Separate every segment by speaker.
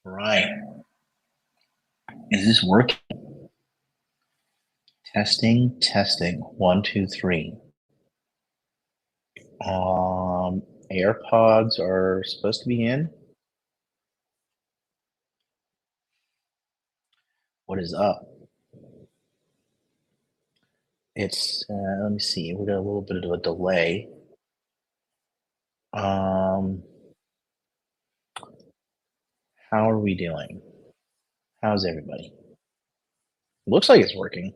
Speaker 1: Right. Is this working? Testing, testing. 1, 2, 3. AirPods are supposed to be in. What is up? It's let me see. We got a little bit of a delay. How are we doing? How's everybody? Looks like it's working.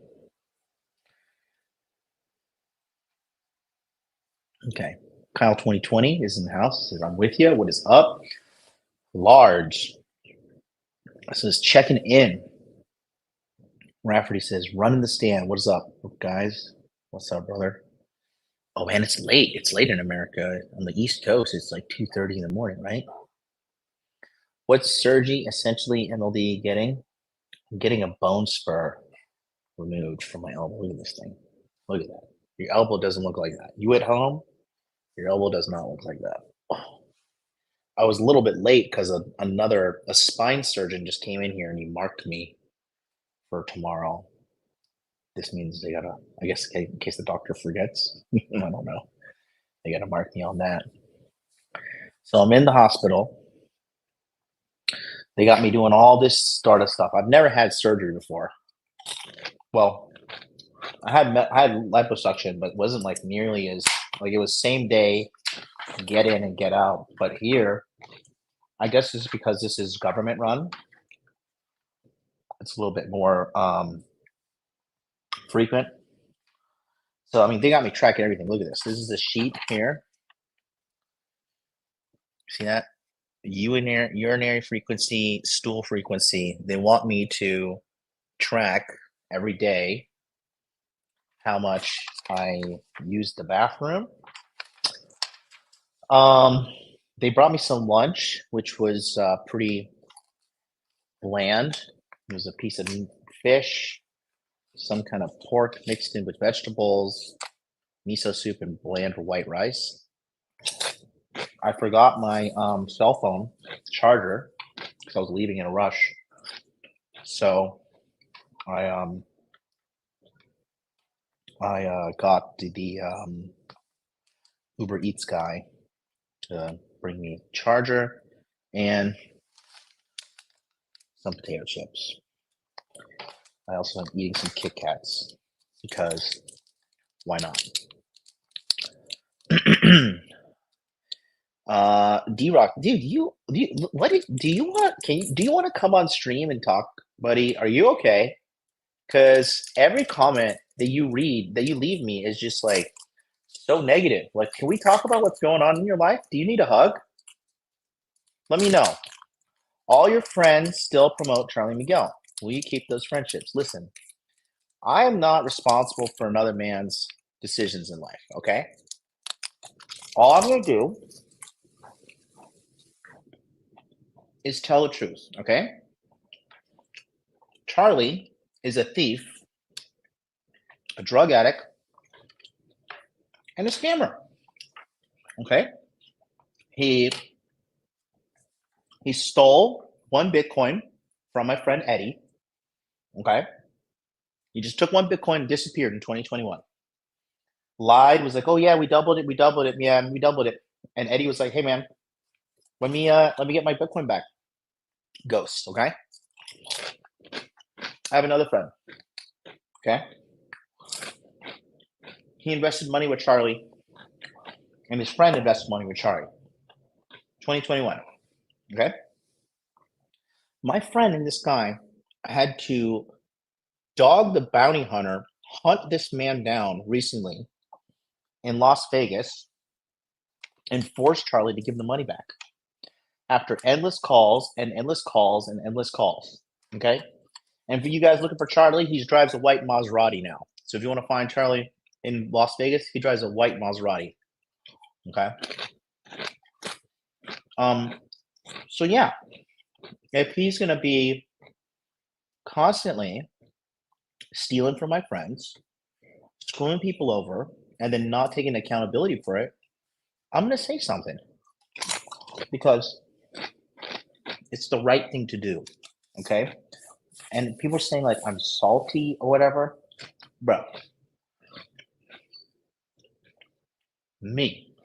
Speaker 1: Okay. Kyle 2020 is in the house. Says, I'm with you. What is up? Large. Says checking in. Rafferty says, run in the stand. What is up, guys? What's up, brother? Oh man, it's late. It's late in America. On the East Coast, it's like 2:30 in the morning, right? What's Sergi essentially MLD getting? I'm getting a bone spur removed from my elbow. Look at this thing. Look at that. Your elbow doesn't look like that. You at home, your elbow does not look like that. Oh, I was a little bit late because a spine surgeon just came in here and he marked me for tomorrow. This means they gotta, I guess, in case the doctor forgets. I don't know. They gotta mark me on that. So I'm in the hospital. They got me doing all this startup stuff. I've never had surgery before. Well, I had liposuction, but it wasn't like nearly as like it was same day, get in and get out. But here, I guess this is because this is government run. It's a little bit more frequent. So I mean, they got me tracking everything. Look at this. This is the sheet here. See that? Urinary frequency, stool frequency. They want me to track every day how much I use the bathroom. They brought me some lunch, which was pretty bland. It was a piece of fish, some kind of pork mixed in with vegetables, miso soup, and bland white rice. I forgot my cell phone charger because I was leaving in a rush. So I got the Uber Eats guy to bring me a charger and some potato chips. I also am eating some Kit Kats because why not? D-Rock, dude, do you want to come on stream and talk, buddy? Are you okay? Because every comment that you read, that you leave me is just like so negative. Like, can we talk about what's going on in your life? Do you need a hug? Let me know. All your friends still promote Charlie and Miguel. Will you keep those friendships? Listen, I am not responsible for another man's decisions in life, okay? All I'm going to do is tell the truth, okay? Charlie is a thief, a drug addict, and a scammer, okay? He stole 1 Bitcoin from my friend Eddie, okay? He just took 1 Bitcoin and disappeared in 2021. Lied, was like, oh yeah, we doubled it, yeah, we doubled it. And Eddie was like, hey man, let me get my Bitcoin back. Ghost, okay? I have another friend, okay? He invested money with Charlie, and his friend invested money with Charlie. 2021, okay? My friend and this guy had to dog the bounty hunter, hunt this man down recently in Las Vegas, and force Charlie to give the money back after endless calls and endless calls and endless calls, okay? And for you guys looking for Charlie, he drives a white Maserati now. So if you want to find Charlie in Las Vegas, he drives a white Maserati, okay? So yeah, if he's going to be constantly stealing from my friends, screwing people over, and then not taking accountability for it, I'm going to say something. Because It's the right thing to do. Okay. And people are saying like I'm salty or whatever. Bro, me.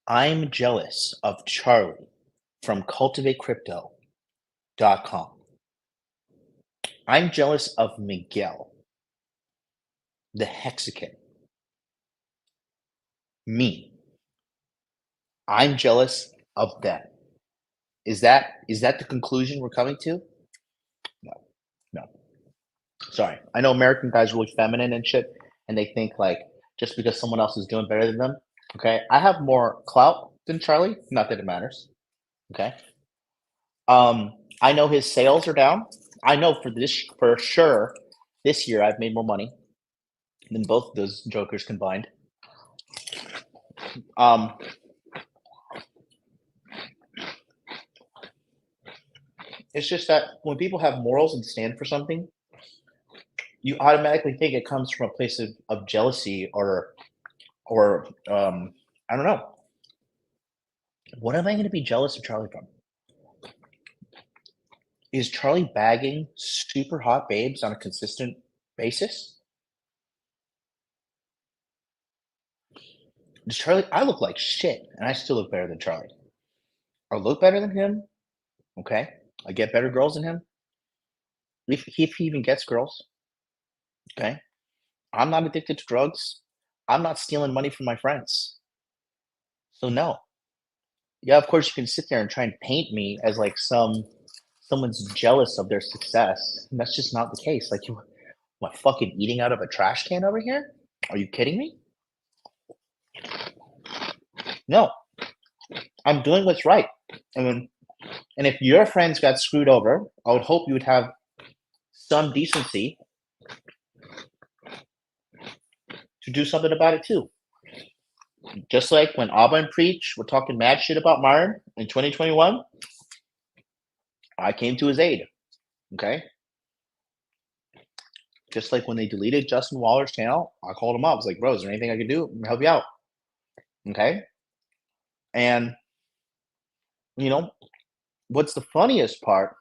Speaker 1: I'm jealous of Charlie from cultivatecrypto.com. I'm jealous of Miguel, the Hexican. Me. I'm jealous of them. Is that the conclusion we're coming to? No. No. Sorry. I know American guys are really feminine and shit, and they think like just because someone else is doing better than them. Okay. I have more clout than Charlie. Not that it matters. Okay. I know his sales are down. I know for sure this year I've made more money than both of those jokers combined. Um, it's just that when people have morals and stand for something, you automatically think it comes from a place of jealousy or I don't know. What am I going to be jealous of Charlie from? Is Charlie bagging super hot babes on a consistent basis? Does Charlie? I look like shit, and I still look better than Charlie. I look better than him. Okay, I get better girls than him. If he even gets girls, okay. I'm not addicted to drugs. I'm not stealing money from my friends. So no. Yeah, of course you can sit there and try and paint me as like someone's jealous of their success. And that's just not the case. Like you what fucking eating out of a trash can over here? Are you kidding me? No. I'm doing what's right. And if your friends got screwed over, I would hope you would have some decency to do something about it too. Just like when Abba and Preach were talking mad shit about Myron in 2021, I came to his aid. Okay. Just like when they deleted Justin Waller's channel, I called him up. I was like, bro, is there anything I can do to help you out? Okay. And, you know, what's the funniest part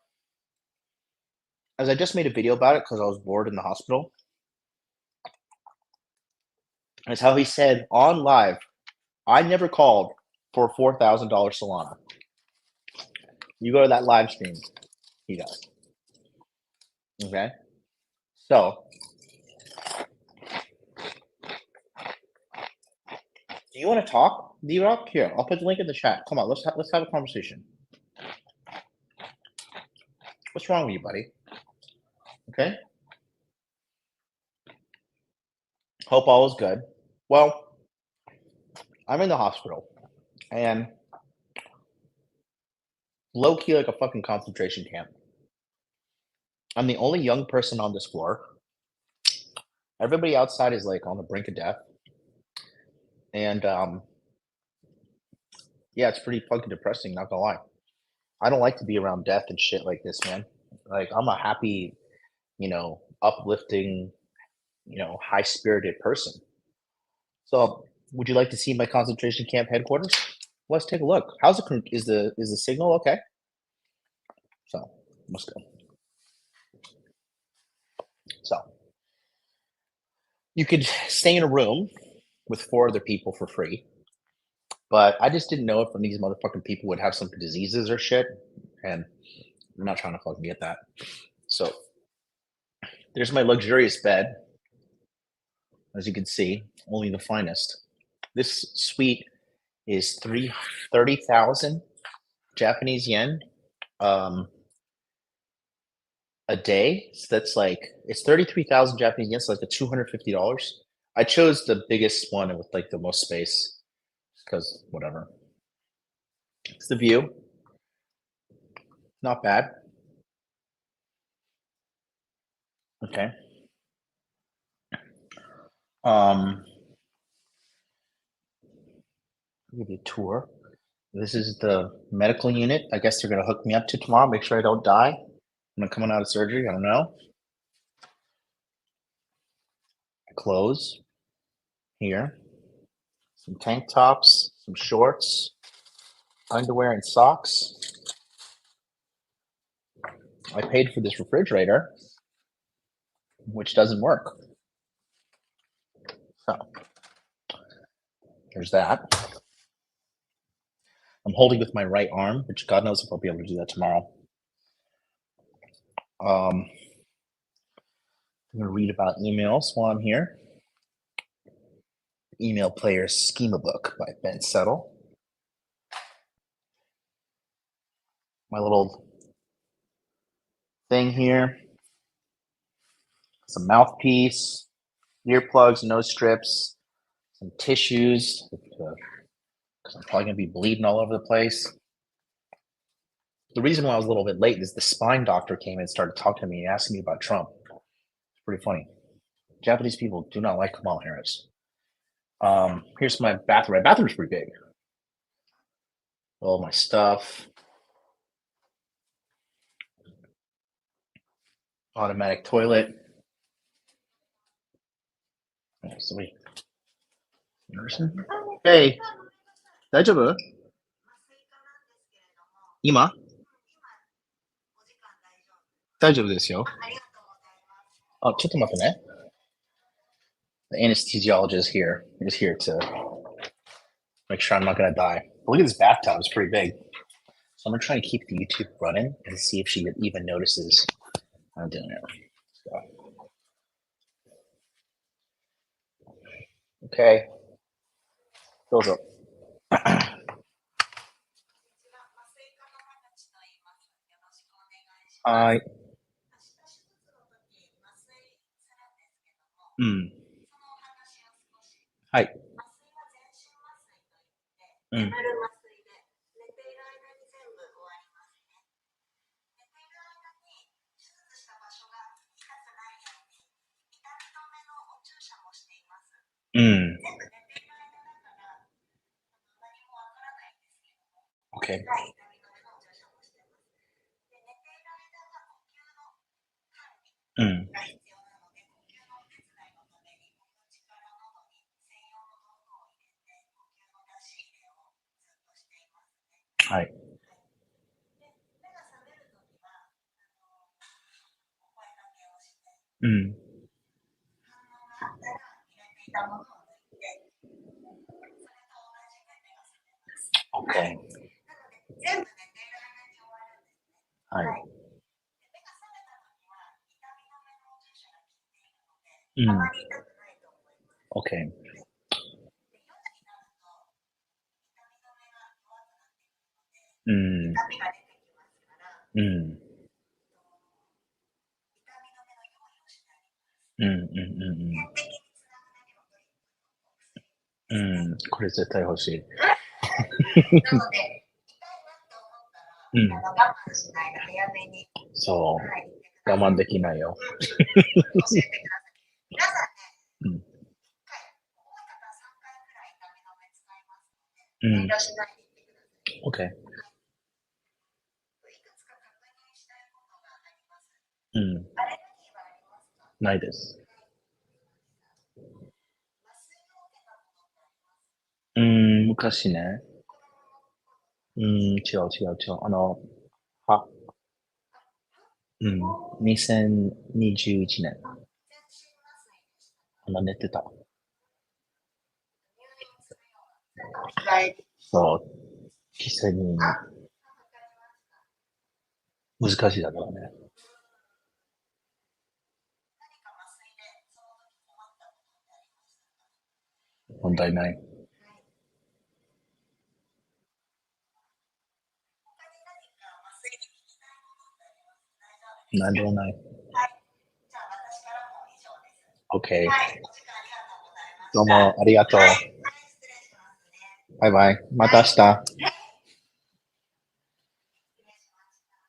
Speaker 1: is I just made a video about it because I was bored in the hospital. Is how he said on live, I never called for a $4,000 Solana. You go to that live stream, he does. Okay. So, do you want to talk, D-Rock? Here, I'll put the link in the chat. Come on, let's have a conversation. What's wrong with you, buddy? Okay. Hope all is good. Well, I'm in the hospital, and low key like a fucking concentration camp. I'm the only young person on this floor. Everybody outside is like on the brink of death, and yeah, it's pretty fucking depressing. Not gonna lie. I don't like to be around death and shit like this, man. Like I'm a happy, uplifting, high spirited person. So, would you like to see my concentration camp headquarters? Let's take a look. How's the is the signal okay? So let's go. So you could stay in a room with 4 other people for free, but I just didn't know if these motherfucking people would have some diseases or shit, and I'm not trying to fucking get that. So there's my luxurious bed. As you can see, only the finest. This suite is 30,000 Japanese yen a day. So that's like it's 33,000 Japanese yen, so like $250. I chose the biggest one with like the most space because whatever. It's the view. Not bad. Okay. I'll give you a tour. This is the medical unit. I guess they're gonna hook me up to tomorrow. Make sure I don't die when I'm coming out of surgery. I don't know. Clothes here. Some tank tops, some shorts, underwear, and socks. I paid for this refrigerator, which doesn't work. So there's that. I'm holding with my right arm, which God knows if I'll be able to do that tomorrow. I'm going to read about emails while I'm here. Email Player's Schema Book by Ben Settle. My little thing here. Some mouthpiece, earplugs, nose strips, some tissues, because I'm probably going to be bleeding all over the place. The reason why I was a little bit late is the spine doctor came and started talking to me and asking me about Trump. It's pretty funny. Japanese people do not like Kamala Harris. Here's my bathroom. My bathroom's pretty big. All my stuff. Automatic toilet. Somebody. Hey, 大丈夫？今？大丈夫ですよ。ちょっと待ってね。The anesthesiologist is here to make sure I'm not going to die. But look at this bathtub. It's pretty big. So I'm going to try and keep the YouTube running and see if she even notices I'm doing it. So. Okay. Goes up. Hi. はい。Okay. Hi. Okay. Hi. Okay.これ絶対欲しい。そう。我慢できないよ。Okay. ないです。昔ね。違う。2021年。寝てた。そう。実際に難しいだからね。問題ない。何でもない。OK。どうもありがとう。バイバイ。また明日。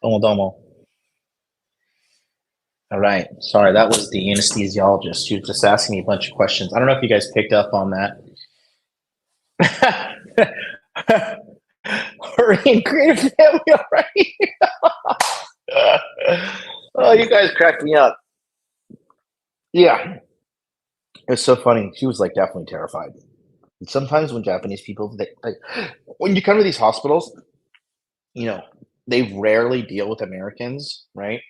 Speaker 1: どうも。All right. Sorry, that was the anesthesiologist. She was just asking me a bunch of questions. I don't know if you guys picked up on that. Hurry and create a family already. Oh, you guys cracked me up. Yeah. It's so funny. She was like definitely terrified. And sometimes when Japanese people, when you come to these hospitals, they rarely deal with Americans, right?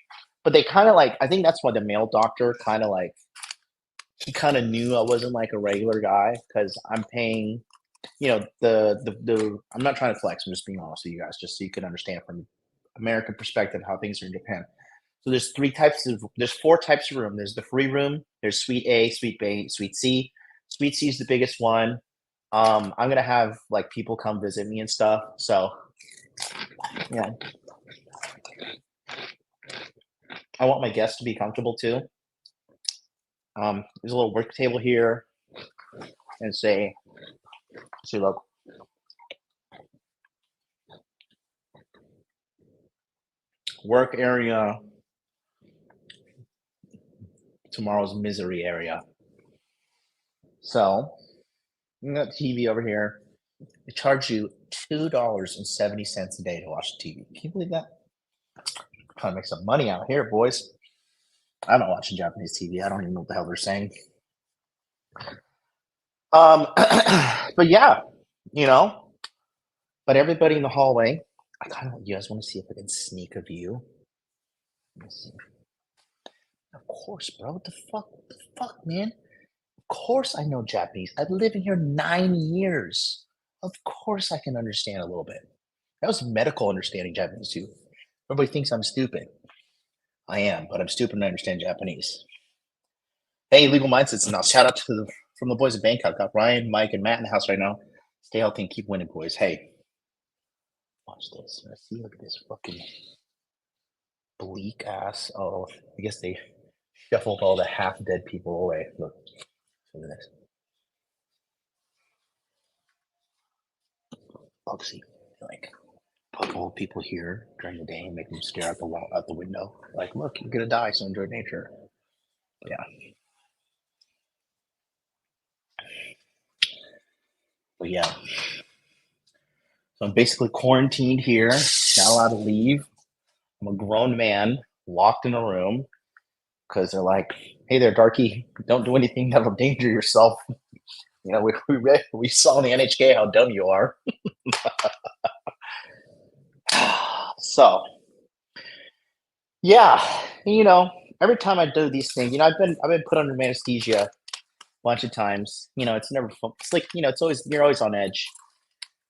Speaker 1: But they kind of like, I think that's why the male doctor kind of like, he kind of knew I wasn't like a regular guy because I'm paying, you know, I'm not trying to flex. I'm just being honest with you guys, just so you can understand from American perspective how things are in Japan. So there's 4 types of room. There's the free room. There's suite A, suite B, suite C. Suite C is the biggest one. I'm gonna have like people come visit me and stuff. So yeah, I want my guests to be comfortable too. There's a little work table here, and see, look, work area. Tomorrow's misery area. So you got TV over here. They charge you $2.70 a day to watch the TV. Can you believe that? Trying to make some money out here, boys. I'm not watching Japanese TV. I don't even know what the hell they're saying. But yeah, you know. But everybody in the hallway. I kind of. You guys want to see if I can sneak a view? Let me see. Of course, bro. What the fuck? What the fuck, man? Of course I know Japanese. I've lived in here 9 years. Of course I can understand a little bit. That was medical understanding Japanese too. Everybody thinks I'm stupid. I am, but I'm stupid and I understand Japanese. Hey, Legal Mindsets now. Shout out to from the boys of Bangkok. Got Ryan, Mike, and Matt in the house right now. Stay healthy and keep winning, boys. Hey, watch this. Let's see. Look at this fucking bleak ass. Oh, I guess they shuffled all the half dead people away. Look at this. Bugsy, like put old people here during the day and make them stare out the window. Like, look, you're gonna die, so enjoy nature. Yeah. But yeah. So I'm basically quarantined here, not allowed to leave. I'm a grown man locked in a room because they're like, "Hey there, darky, don't do anything that'll endanger yourself." You know, we saw in the NHK how dumb you are. So, yeah, you know, every time I do these things, you know, I've been put under anesthesia a bunch of times. You know, it's never fun. It's like, you know, you're always on edge.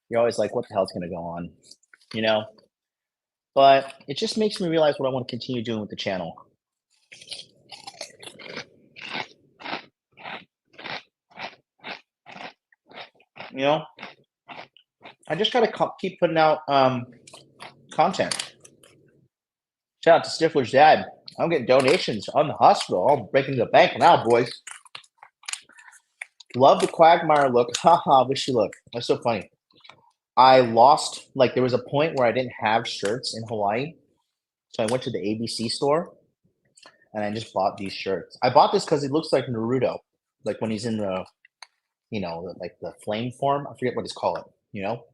Speaker 1: You're always like, what the hell's gonna go on? You know, but it just makes me realize what I want to continue doing with the channel. You know, I just gotta keep putting out content. Shout out to Stifler's dad. I'm getting donations on the hospital. I'm breaking the bank now, boys. Love the Quagmire look. Haha, wish you luck. That's so funny. I lost, like, there was a point where I didn't have shirts in Hawaii. So I went to the ABC store and I just bought these shirts. I bought this because it looks like Naruto, like when he's in the, you know, like the flame form. I forget what it's called, you know?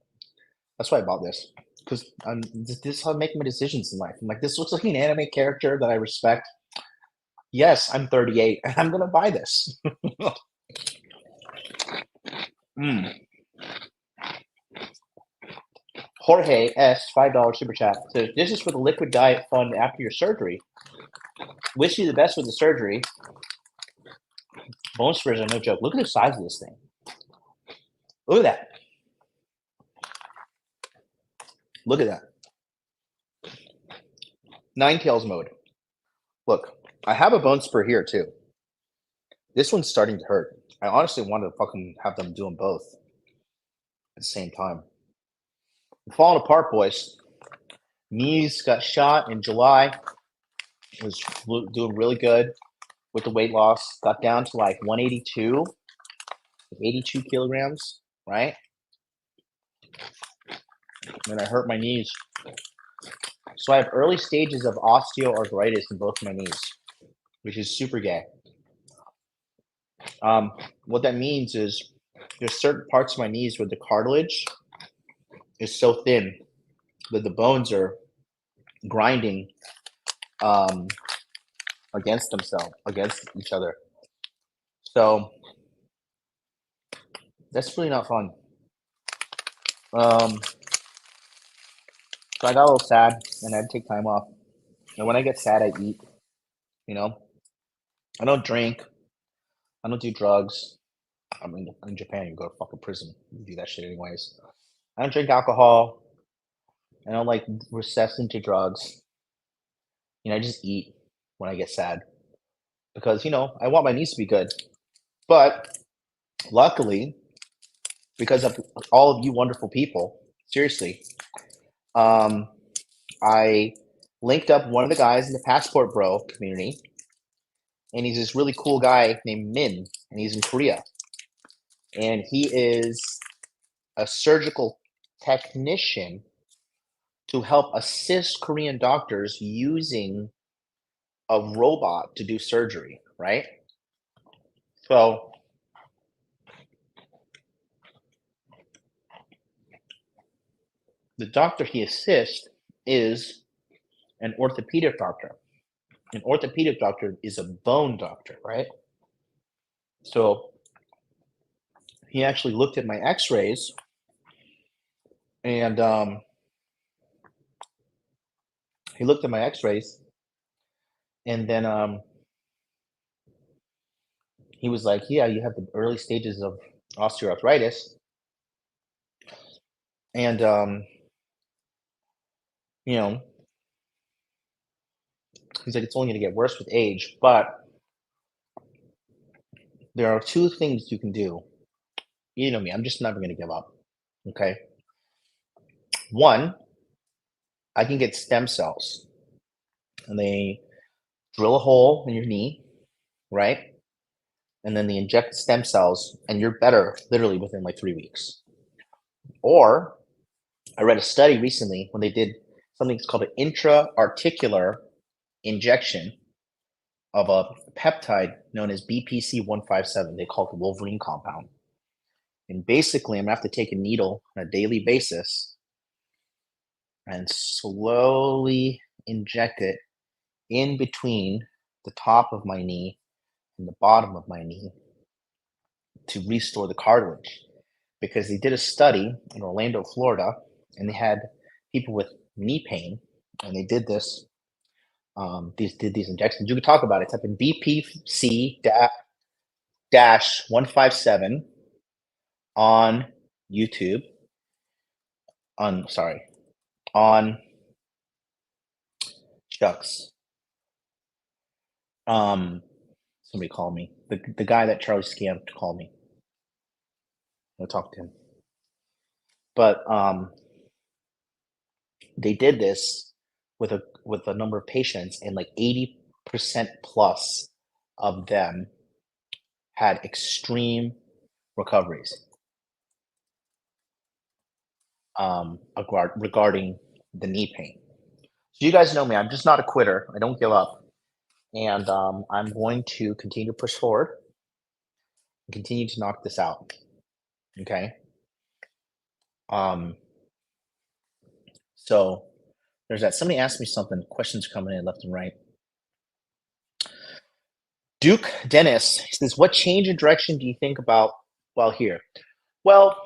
Speaker 1: That's why I bought this. Because this is how I make my decisions in life. I'm like, this looks like an anime character that I respect. Yes, I'm 38 and I'm going to buy this. Jorge S, $5 super chat says, "This is for the liquid diet fund after your surgery. Wish you the best with the surgery. Bone spurs are no joke. Look at the size of this thing. Look at that. Look at that. 9 tails mode. Look, I have a bone spur here too. This one's starting to hurt. I honestly wanted to fucking have them do them both at the same time. I'm falling apart, boys. Knees got shot in July. Was doing really good with the weight loss. Got down to like 182, 82 kilograms, right? And I hurt my knees. So I have early stages of osteoarthritis in both my knees, which is super gay. What that means is there's certain parts of my knees where the cartilage is so thin that the bones are grinding against each other. So that's really not fun. So I got a little sad, and I had to take time off. And when I get sad, I eat. You know, I don't drink. I don't do drugs. I mean, in Japan, you go to fucking prison. You do that shit anyways. I don't drink alcohol. I don't like recess into drugs. I just eat when I get sad because I want my knees to be good. But luckily, because of all of you wonderful people, seriously, I linked up one of the guys in the Passport Bro community, and he's this really cool guy named Min, and he's in Korea, and he is a surgical technician to help assist Korean doctors using a robot to do surgery, right? So the doctor he assists is an orthopedic doctor. An orthopedic doctor is a bone doctor, right? So he actually looked at my x-rays and he looked at my x-rays and then he was like, yeah, you have the early stages of osteoarthritis. And you know, he's like, it's only going to get worse with age, but there are two things you can do. You know me, I'm just never going to give up. Okay. One, I can get stem cells, and they drill a hole in your knee, right? And then they inject stem cells, and you're better literally within like 3 weeks. Or I read a study recently when they did something called an intra-articular injection of a peptide known as BPC-157. They call it the Wolverine compound. And basically, I'm gonna have to take a needle on a daily basis and slowly inject it in between the top of my knee and the bottom of my knee to restore the cartilage. Because they did a study in Orlando, Florida, and they had people with knee pain, and they did this. These injections. You could talk about it. Type in BPC-157 on YouTube. On Shucks. Somebody called me. The guy that Charlie scammed called me. I'll talk to him. But they did this with a number of patients, and like 80% plus of them had extreme recoveries regarding the knee pain. So you guys know me. I'm just not a quitter. I don't give up. And I'm going to continue to push forward and continue to knock this out. Okay. So there's that. Somebody asked me something. Questions coming in left and right. Duke Dennis says, what change in direction do you think about while here? Well,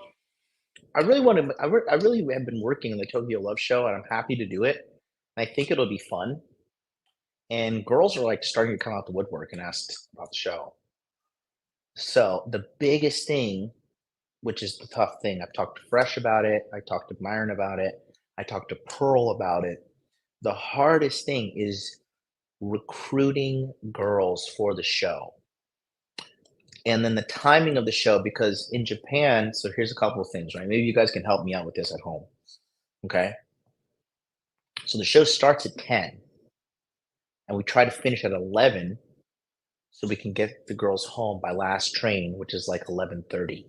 Speaker 1: I really have been working on the Tokyo Love Show, and I'm happy to do it. I think it'll be fun. And girls are like starting to come out the woodwork and ask about the show. So the biggest thing, which is the tough thing, I've talked to Fresh about it. I talked to Myron about it. I talked to Pearl about it. The hardest thing is recruiting girls for the show. And then the timing of the show, because in Japan, so here's a couple of things, right? Maybe you guys can help me out with this at home. Okay. So the show starts at 10 and we try to finish at 11 so we can get the girls home by last train, which is like 11:30.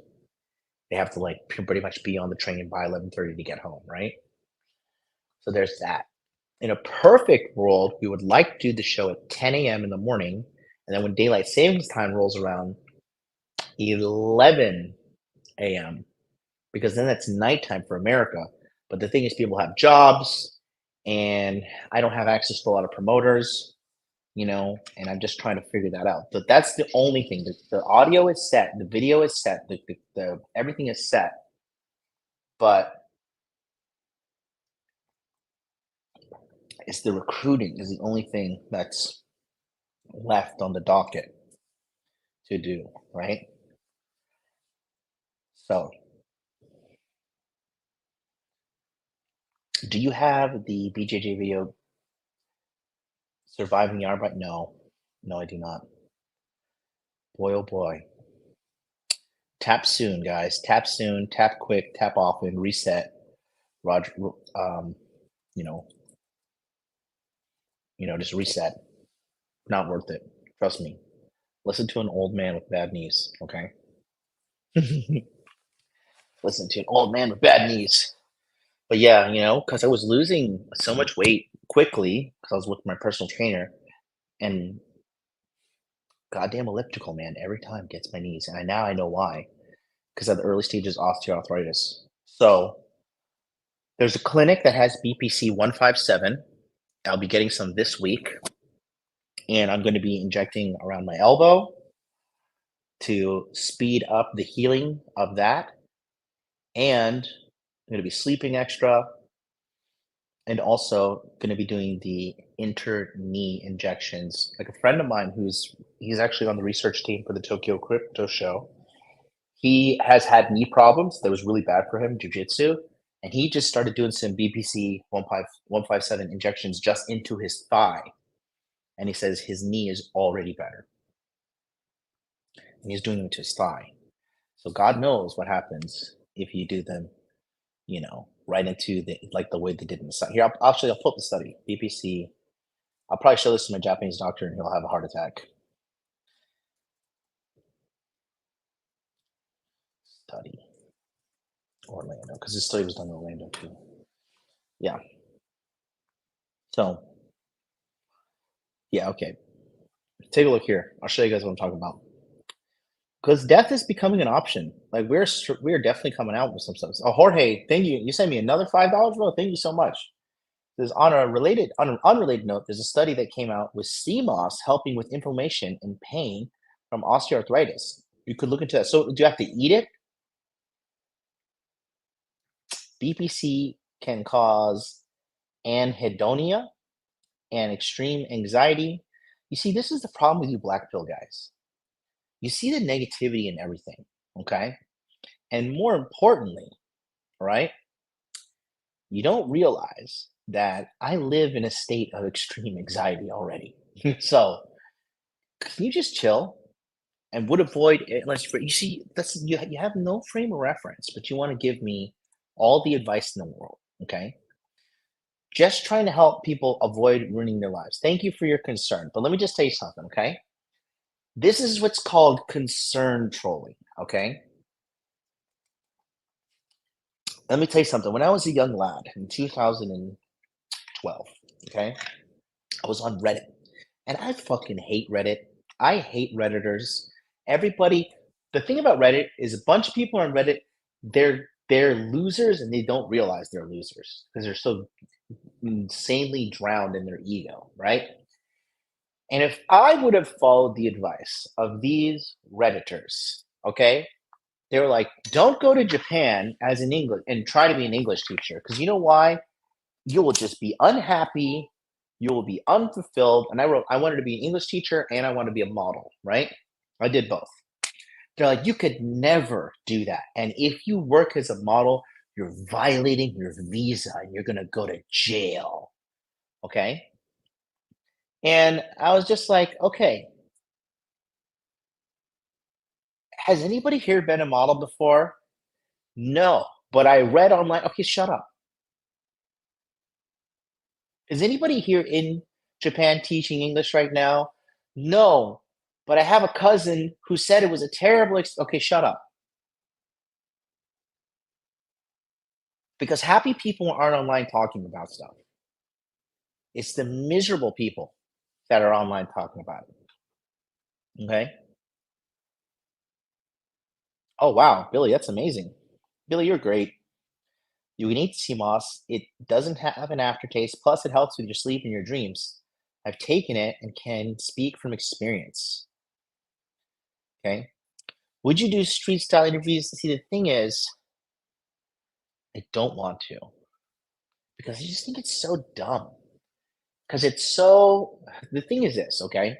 Speaker 1: They have to like pretty much be on the train by 11:30 to get home, right? So there's that. In a perfect world, we would like to do the show at 10 a.m. in the morning, and then when daylight savings time rolls around, 11 a.m. because then that's nighttime for America. But the thing is, people have jobs, and I don't have access to a lot of promoters, and I'm just trying to figure that out. But that's the only thing. The audio is set, the video is set, the everything is set, but is the recruiting is the only thing that's left on the docket to do, right? So, do you have the BJJ video surviving the armbar? No, no, I do not. Boy, oh boy. Tap soon, guys. Tap soon. Tap quick. Tap often. Reset. Roger. You know. Just reset. Not worth it. Trust me. Listen to an old man with bad knees. Okay. Listen to an old man with bad knees. But yeah, because I was losing so much weight quickly because I was with my personal trainer, and goddamn elliptical, man, every time gets my knees, and now I know why. Because of the early stages of osteoarthritis. So there's a clinic that has BPC-157. I'll be getting some this week, and I'm going to be injecting around my elbow to speed up the healing of that. And I'm going to be sleeping extra, and also going to be doing the inter-knee injections. Like a friend of mine he's actually on the research team for the Tokyo Crypto Show. He has had knee problems that was really bad for him, jujitsu, and he just started doing some BPC-157 injections just into his thigh. And he says his knee is already better. And he's doing them to his thigh. So God knows what happens if you do them, right into the way they did in the side. Here, I'll pull up the study. BPC. I'll probably show this to my Japanese doctor and he'll have a heart attack. Study. Orlando, because this study was done in Orlando too. Yeah. So, yeah, okay. Take a look here. I'll show you guys what I'm talking about. Because death is becoming an option. Like we're definitely coming out with some stuff. Oh, Jorge, thank you. You sent me another $5, bro. Thank you so much. There's on an unrelated note, there's a study that came out with sea moss helping with inflammation and pain from osteoarthritis. You could look into that. So do you have to eat it? BPC can cause anhedonia and extreme anxiety. You see, this is the problem with you black pill guys. You see the negativity in everything, okay? And more importantly, right? You don't realize that I live in a state of extreme anxiety already. So, can you just chill and would avoid it unless you see you have no frame of reference, but you want to give me all the advice in the world, okay? Just trying to help people avoid ruining their lives. Thank you for your concern, but let me just tell you something, okay? This is what's called concern trolling, okay? Let me tell you something. When I was a young lad in 2012, okay, I was on Reddit, and I fucking hate Reddit. I hate Redditors. Everybody, the thing about Reddit is a bunch of people on Reddit, they're losers and they don't realize they're losers because they're so insanely drowned in their ego, right? And if I would have followed the advice of these Redditors, okay, they were like, don't go to Japan as an English and try to be an English teacher because you know why? You will just be unhappy. You will be unfulfilled. And I wrote, I wanted to be an English teacher and I want to be a model, right? I did both. They're like, you could never do that. And if you work as a model, you're violating your visa and you're going to go to jail. Okay. And I was just like, okay, has anybody here been a model before? No, but I read online. Okay, shut up. Is anybody here in Japan teaching English right now? No, but I have a cousin who said it was a terrible. Okay, shut up. Because happy people aren't online talking about stuff. It's the miserable people that are online talking about it. Okay. Oh wow, Billy, that's amazing. Billy, you're great. You can eat sea moss. It doesn't have an aftertaste. Plus, it helps with your sleep and your dreams. I've taken it and can speak from experience. Okay. Would you do street style interviews? See, the thing is, I don't want to because I just think it's so dumb. because it's so. The thing is this, okay?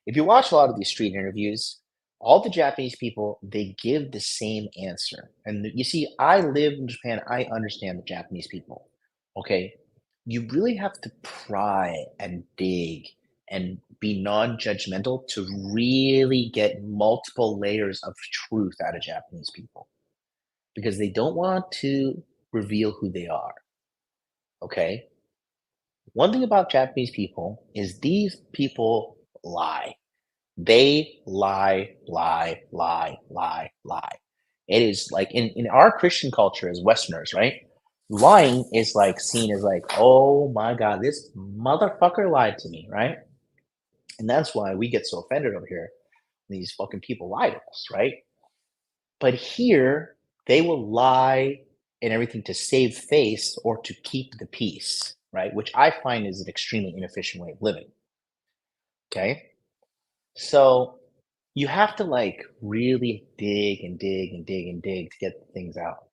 Speaker 1: If you watch a lot of these street interviews, all the Japanese people, they give the same answer. And you see, I live in Japan, I understand the Japanese people. Okay. You really have to pry and dig and be non-judgmental to really get multiple layers of truth out of Japanese people because they don't want to reveal who they are. Okay. One thing about Japanese people is these people lie. They lie, lie, lie, lie, lie. It is like in our Christian culture as Westerners, right? Lying is like seen as like, oh my God, this motherfucker lied to me, right? And that's why we get so offended over here. These fucking people lie to us, right? But here, they will lie and everything to save face or to keep the peace, right? Which I find is an extremely inefficient way of living. Okay. So you have to like really dig and dig and dig and dig to get things out.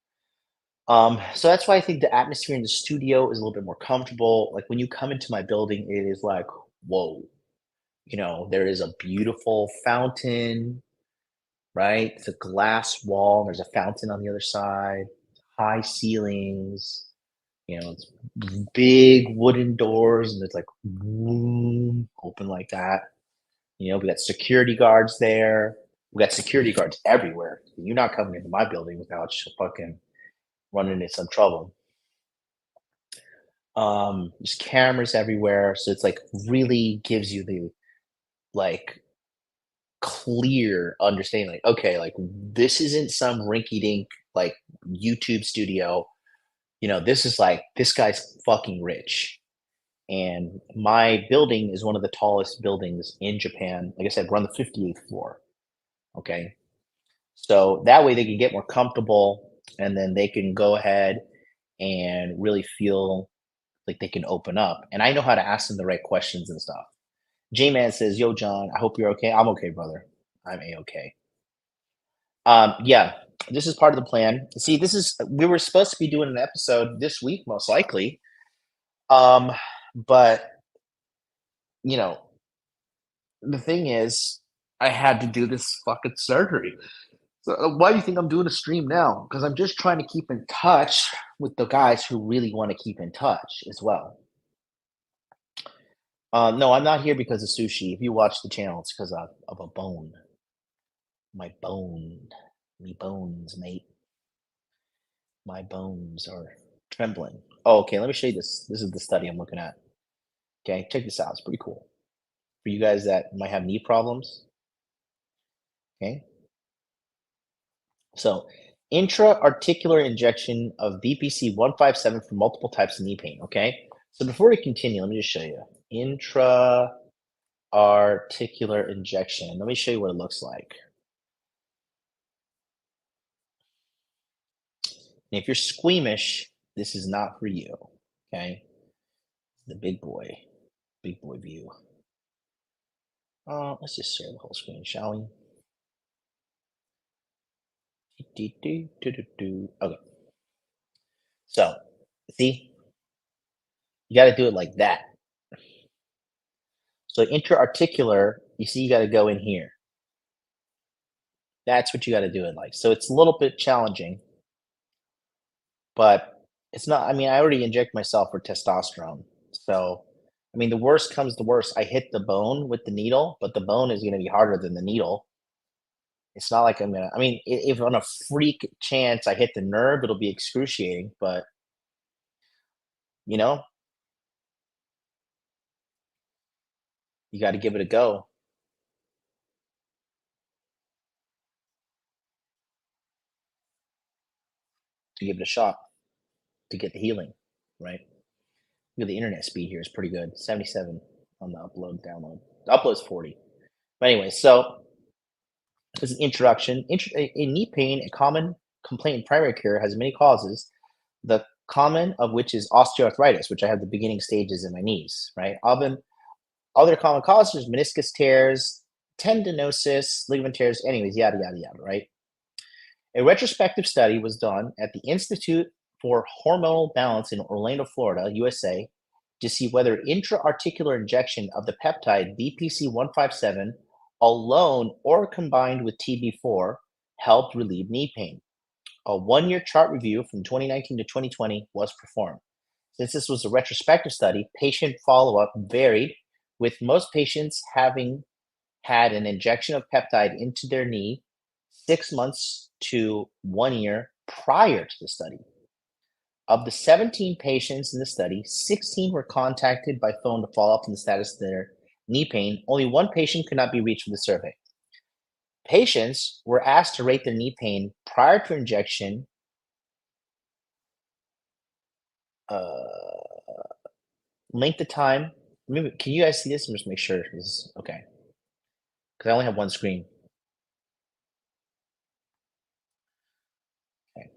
Speaker 1: So that's why I think the atmosphere in the studio is a little bit more comfortable. Like when you come into my building, it is like, whoa, there is a beautiful fountain, right? It's a glass wall, and there's a fountain on the other side, high ceilings, it's big wooden doors, and it's like boom, open like that. We got security guards there. We got security guards everywhere. You're not coming into my building without fucking running into some trouble. There's cameras everywhere, so it's like really gives you the like clear understanding. Like, okay, like this isn't some rinky-dink like YouTube studio. This is like this guy's fucking rich. And my building is one of the tallest buildings in Japan. Like I said, we're on the 58th floor. Okay. So that way they can get more comfortable and then they can go ahead and really feel like they can open up. And I know how to ask them the right questions and stuff. J Man says, Yo, John, I hope you're okay. I'm okay, brother. I'm a okay. Yeah, this is part of the plan. See, we were supposed to be doing an episode this week, most likely. But you know, the thing is, I had to do this fucking surgery. So why do you think I'm doing a stream now? Because I'm just trying to keep in touch with the guys who really want to keep in touch as well. No, I'm not here because of sushi. If you watch the channel, it's because of a bone. My bone, me bones, mate. My bones are trembling. Oh, okay. Let me show you this. This is the study I'm looking at. Okay, check this out. It's pretty cool for you guys that might have knee problems. Okay, so intra-articular injection of BPC-157 for multiple types of knee pain. Okay, so before we continue, let me just show you intra-articular injection. Let me show you what it looks like. And if you're squeamish, this is not for you. Okay, the big boy view. Let's just share the whole screen, shall we? Okay. So, see, you got to do it like that. So intra-articular, you see, you got to go in here. That's what you got to do it like. So it's a little bit challenging, but it's not. I mean, I already inject myself for testosterone. So, I mean, the worst comes to worst. I hit the bone with the needle, but the bone is going to be harder than the needle. It's not like I'm gonna. I mean, if on a freak chance I hit the nerve, it'll be excruciating. But you know, you got to give it a go to give it a shot to get the healing, right? Look at the internet speed here is pretty good. 77 on the upload download. The upload's 40. But anyway, so as an introduction, in knee pain, a common complaint in primary care has many causes. The common of which is osteoarthritis, which I have the beginning stages in my knees, right? Other common causes, meniscus tears, tendinosis, ligament tears, anyways, yada, yada, yada, right? A retrospective study was done at the Institute for Hormonal Balance in Orlando, Florida, USA, to see whether intra-articular injection of the peptide BPC-157 alone or combined with TB4 helped relieve knee pain. A one-year chart review from 2019 to 2020 was performed. Since this was a retrospective study, patient follow-up varied, with most patients having had an injection of peptide into their knee 6 months to 1 year prior to the study. Of the 17 patients in the study, 16 were contacted by phone to follow up on the status of their knee pain. Only one patient could not be reached for the survey. Patients were asked to rate their knee pain prior to injection. Length of time. Maybe, can you guys see this? Just make sure this is okay. Because I only have one screen. Okay.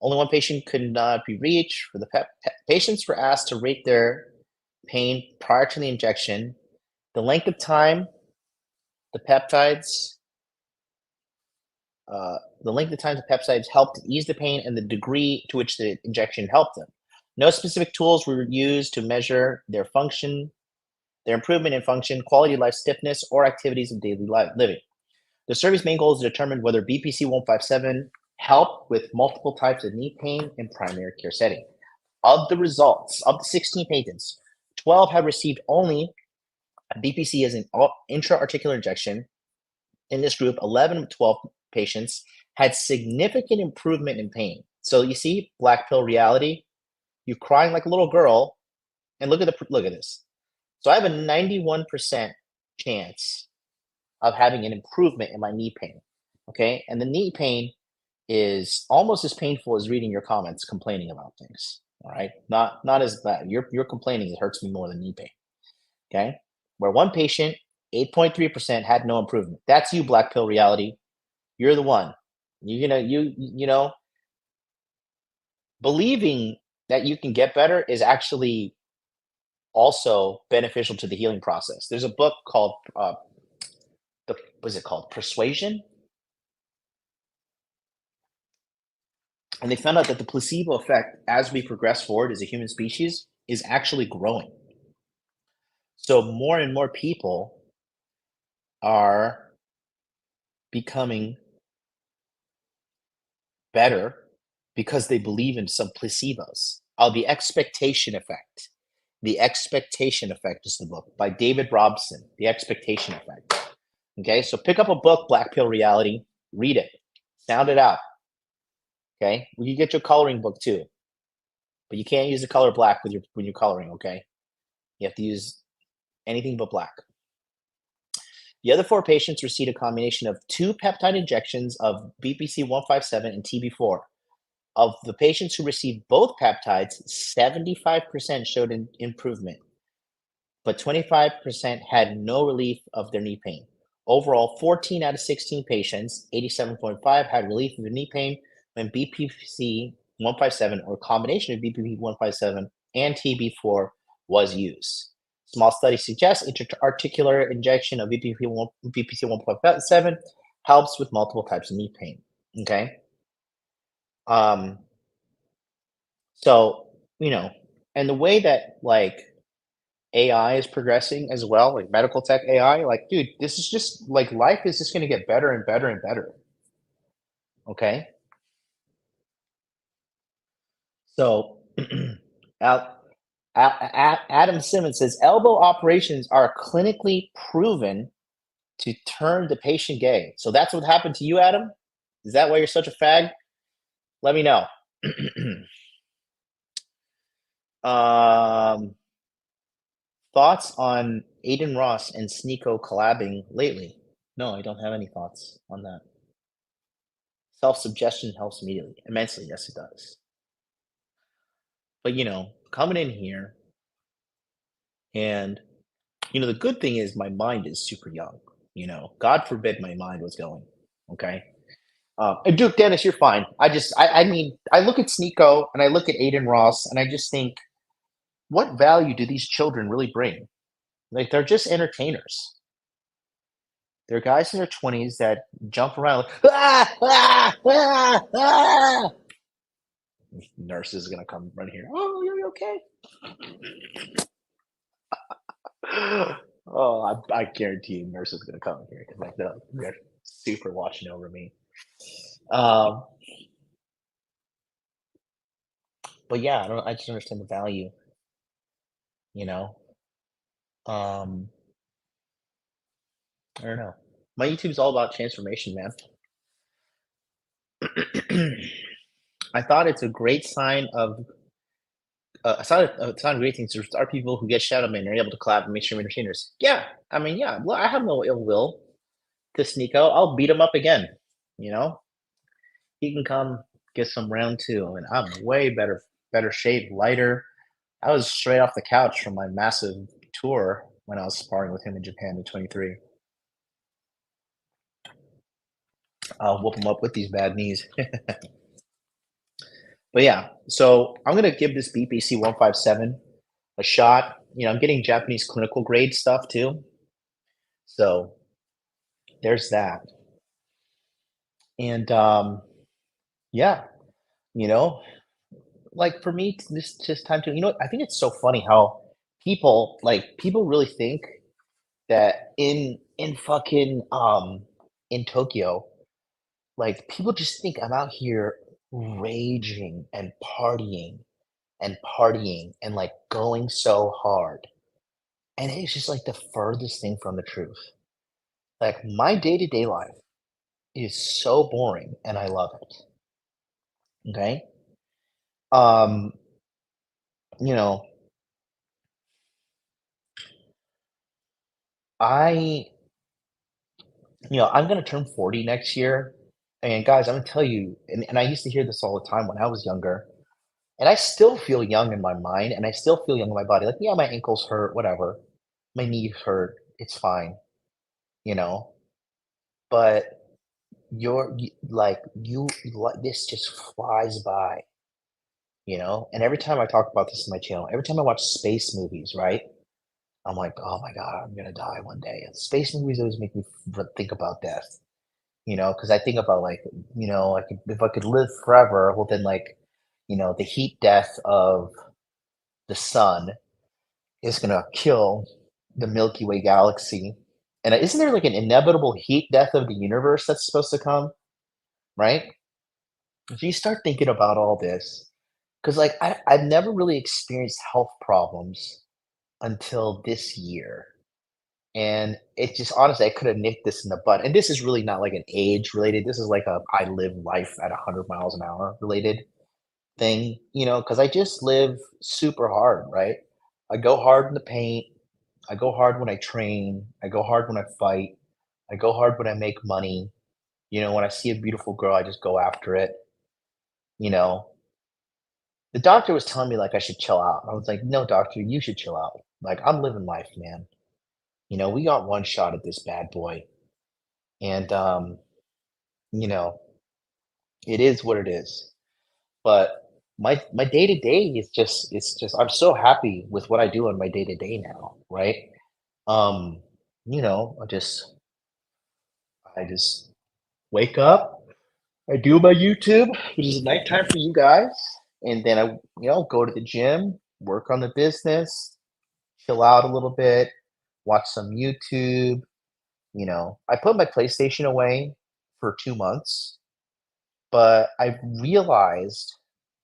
Speaker 1: Only one patient could not be reached. For the patients were asked to rate their pain prior to the injection, the length of time, the peptides, helped ease the pain, and the degree to which the injection helped them. No specific tools were used to measure their function, their improvement in function, quality of life, stiffness, or activities of daily living. The survey's main goal is to determine whether BPC-157 helped with multiple types of knee pain in primary care setting. Of the results, of the 16 patients, 12 had received only a BPC as an intra-articular injection. In this group, 11 of 12 patients had significant improvement in pain. So you see, black pill reality. You're crying like a little girl, and look at this. So I have a 91% chance of having an improvement in my knee pain. Okay, and the knee pain is almost as painful as reading your comments complaining about things. All right, not as bad. You're complaining, it hurts me more than knee pain. Okay, where one patient, 8.3%, had no improvement. That's you, black pill reality. You're the one. You know, believing that you can get better is actually also beneficial to the healing process. There's a book called what's it called? Persuasion. And they found out that the placebo effect, as we progress forward as a human species, is actually growing. So more and more people are becoming better because they believe in some placebos. The Expectation Effect. The Expectation Effect is the book by David Robson. The Expectation Effect. Okay, so pick up a book, Black Pill Reality, read it, sound it out. Okay, well, you get your coloring book too, but you can't use the color black when you're coloring. Okay, you have to use anything but black. The other 4 patients received a combination of 2 peptide injections of BPC-157 and TB4. Of the patients who received both peptides, 75% showed an improvement, but 25% had no relief of their knee pain. Overall, 14 out of 16 patients, 87.5%, had relief of their knee pain when BPC-157 or a combination of BPC-157 and TB4 was used. Small study suggests intra-articular injection of BPC-157 helps with multiple types of knee pain. Okay. So, and the way that like AI is progressing as well, like medical tech AI, like, dude, this is just like life is just going to get better and better and better. Okay. So, Adam Simmons says elbow operations are clinically proven to turn the patient gay. So that's what happened to you, Adam? Is that why you're such a fag? Let me know. Thoughts on Aiden Ross and Sneeko collabing lately? No, I don't have any thoughts on that. Self-suggestion helps immensely. Yes, it does. But, coming in here and, the good thing is my mind is super young. God forbid my mind was going. Okay. And Duke Dennis, you're fine. I mean, I look at Sneeko and I look at Aiden Ross and I just think, what value do these children really bring? Like, they're just entertainers. They're guys in their 20s that jump around like, ah, ah, ah, ah. Nurse is gonna come run here. Oh, you're okay. Oh, I guarantee you, nurse is gonna come here because like they're super watching over me. Um, but yeah, I don't. I just understand the value. You know. Um, I don't know. My YouTube's all about transformation, man. I thought it's a great sign of it's not a great thing to start people who get shadow men are able to collab and make sure entertainers. Yeah, I mean, yeah, well, I have no ill will to sneak out. I'll beat him up again. You know, he can come get some round two, and I'm way better shape, lighter. I was straight off the couch from my massive tour when I was sparring with him in Japan in 23. I'll whoop him up with these bad knees. But yeah, so I'm gonna give this BPC-157 a shot. You know, I'm getting Japanese clinical grade stuff too. So there's that. And yeah, you know, like for me, this just time to, I think it's so funny how people really think that in fucking in Tokyo, like people just think I'm out here raging and partying and like going so hard. And it's just like the furthest thing from the truth. Like my day-to-day life is so boring and I love it. Okay. Um, you know, I I'm gonna turn 40 next year. And guys, I'm gonna tell you, and I used to hear this all the time when I was younger, and I still feel young in my mind and I still feel young in my body. Like, yeah, my ankles hurt, whatever. My knees hurt, it's fine, you know. But this just flies by, And every time I talk about this in my channel, every time I watch space movies, right? I'm like, oh my God, I'm gonna die one day. And space movies always make me think about death, because I think about like, if I could live forever, well then like, the heat death of the sun is gonna kill the Milky Way galaxy. And isn't there like an inevitable heat death of the universe that's supposed to come, right? If you start thinking about all this, because like I've never really experienced health problems until this year. And it just honestly, I could have nicked this in the butt. And this is really not like an age related. This is like a I live life at 100 miles an hour related thing, because I just live super hard, right? I go hard in the paint. I go hard when I train. I go hard when I fight. I go hard when I make money. When I see a beautiful girl, I just go after it. You know, the doctor was telling me like I should chill out. I was like, no, doctor, you should chill out. Like I'm living life, man. We got one shot at this bad boy. And you know, it is what it is. But my day to day is just I'm so happy with what I do on my day to day now, right? Um, I just wake up, I do my YouTube, which is nighttime for you guys, and then I go to the gym, work on the business, chill out a little bit, watch some YouTube. I put my PlayStation away for 2 months, but I realized,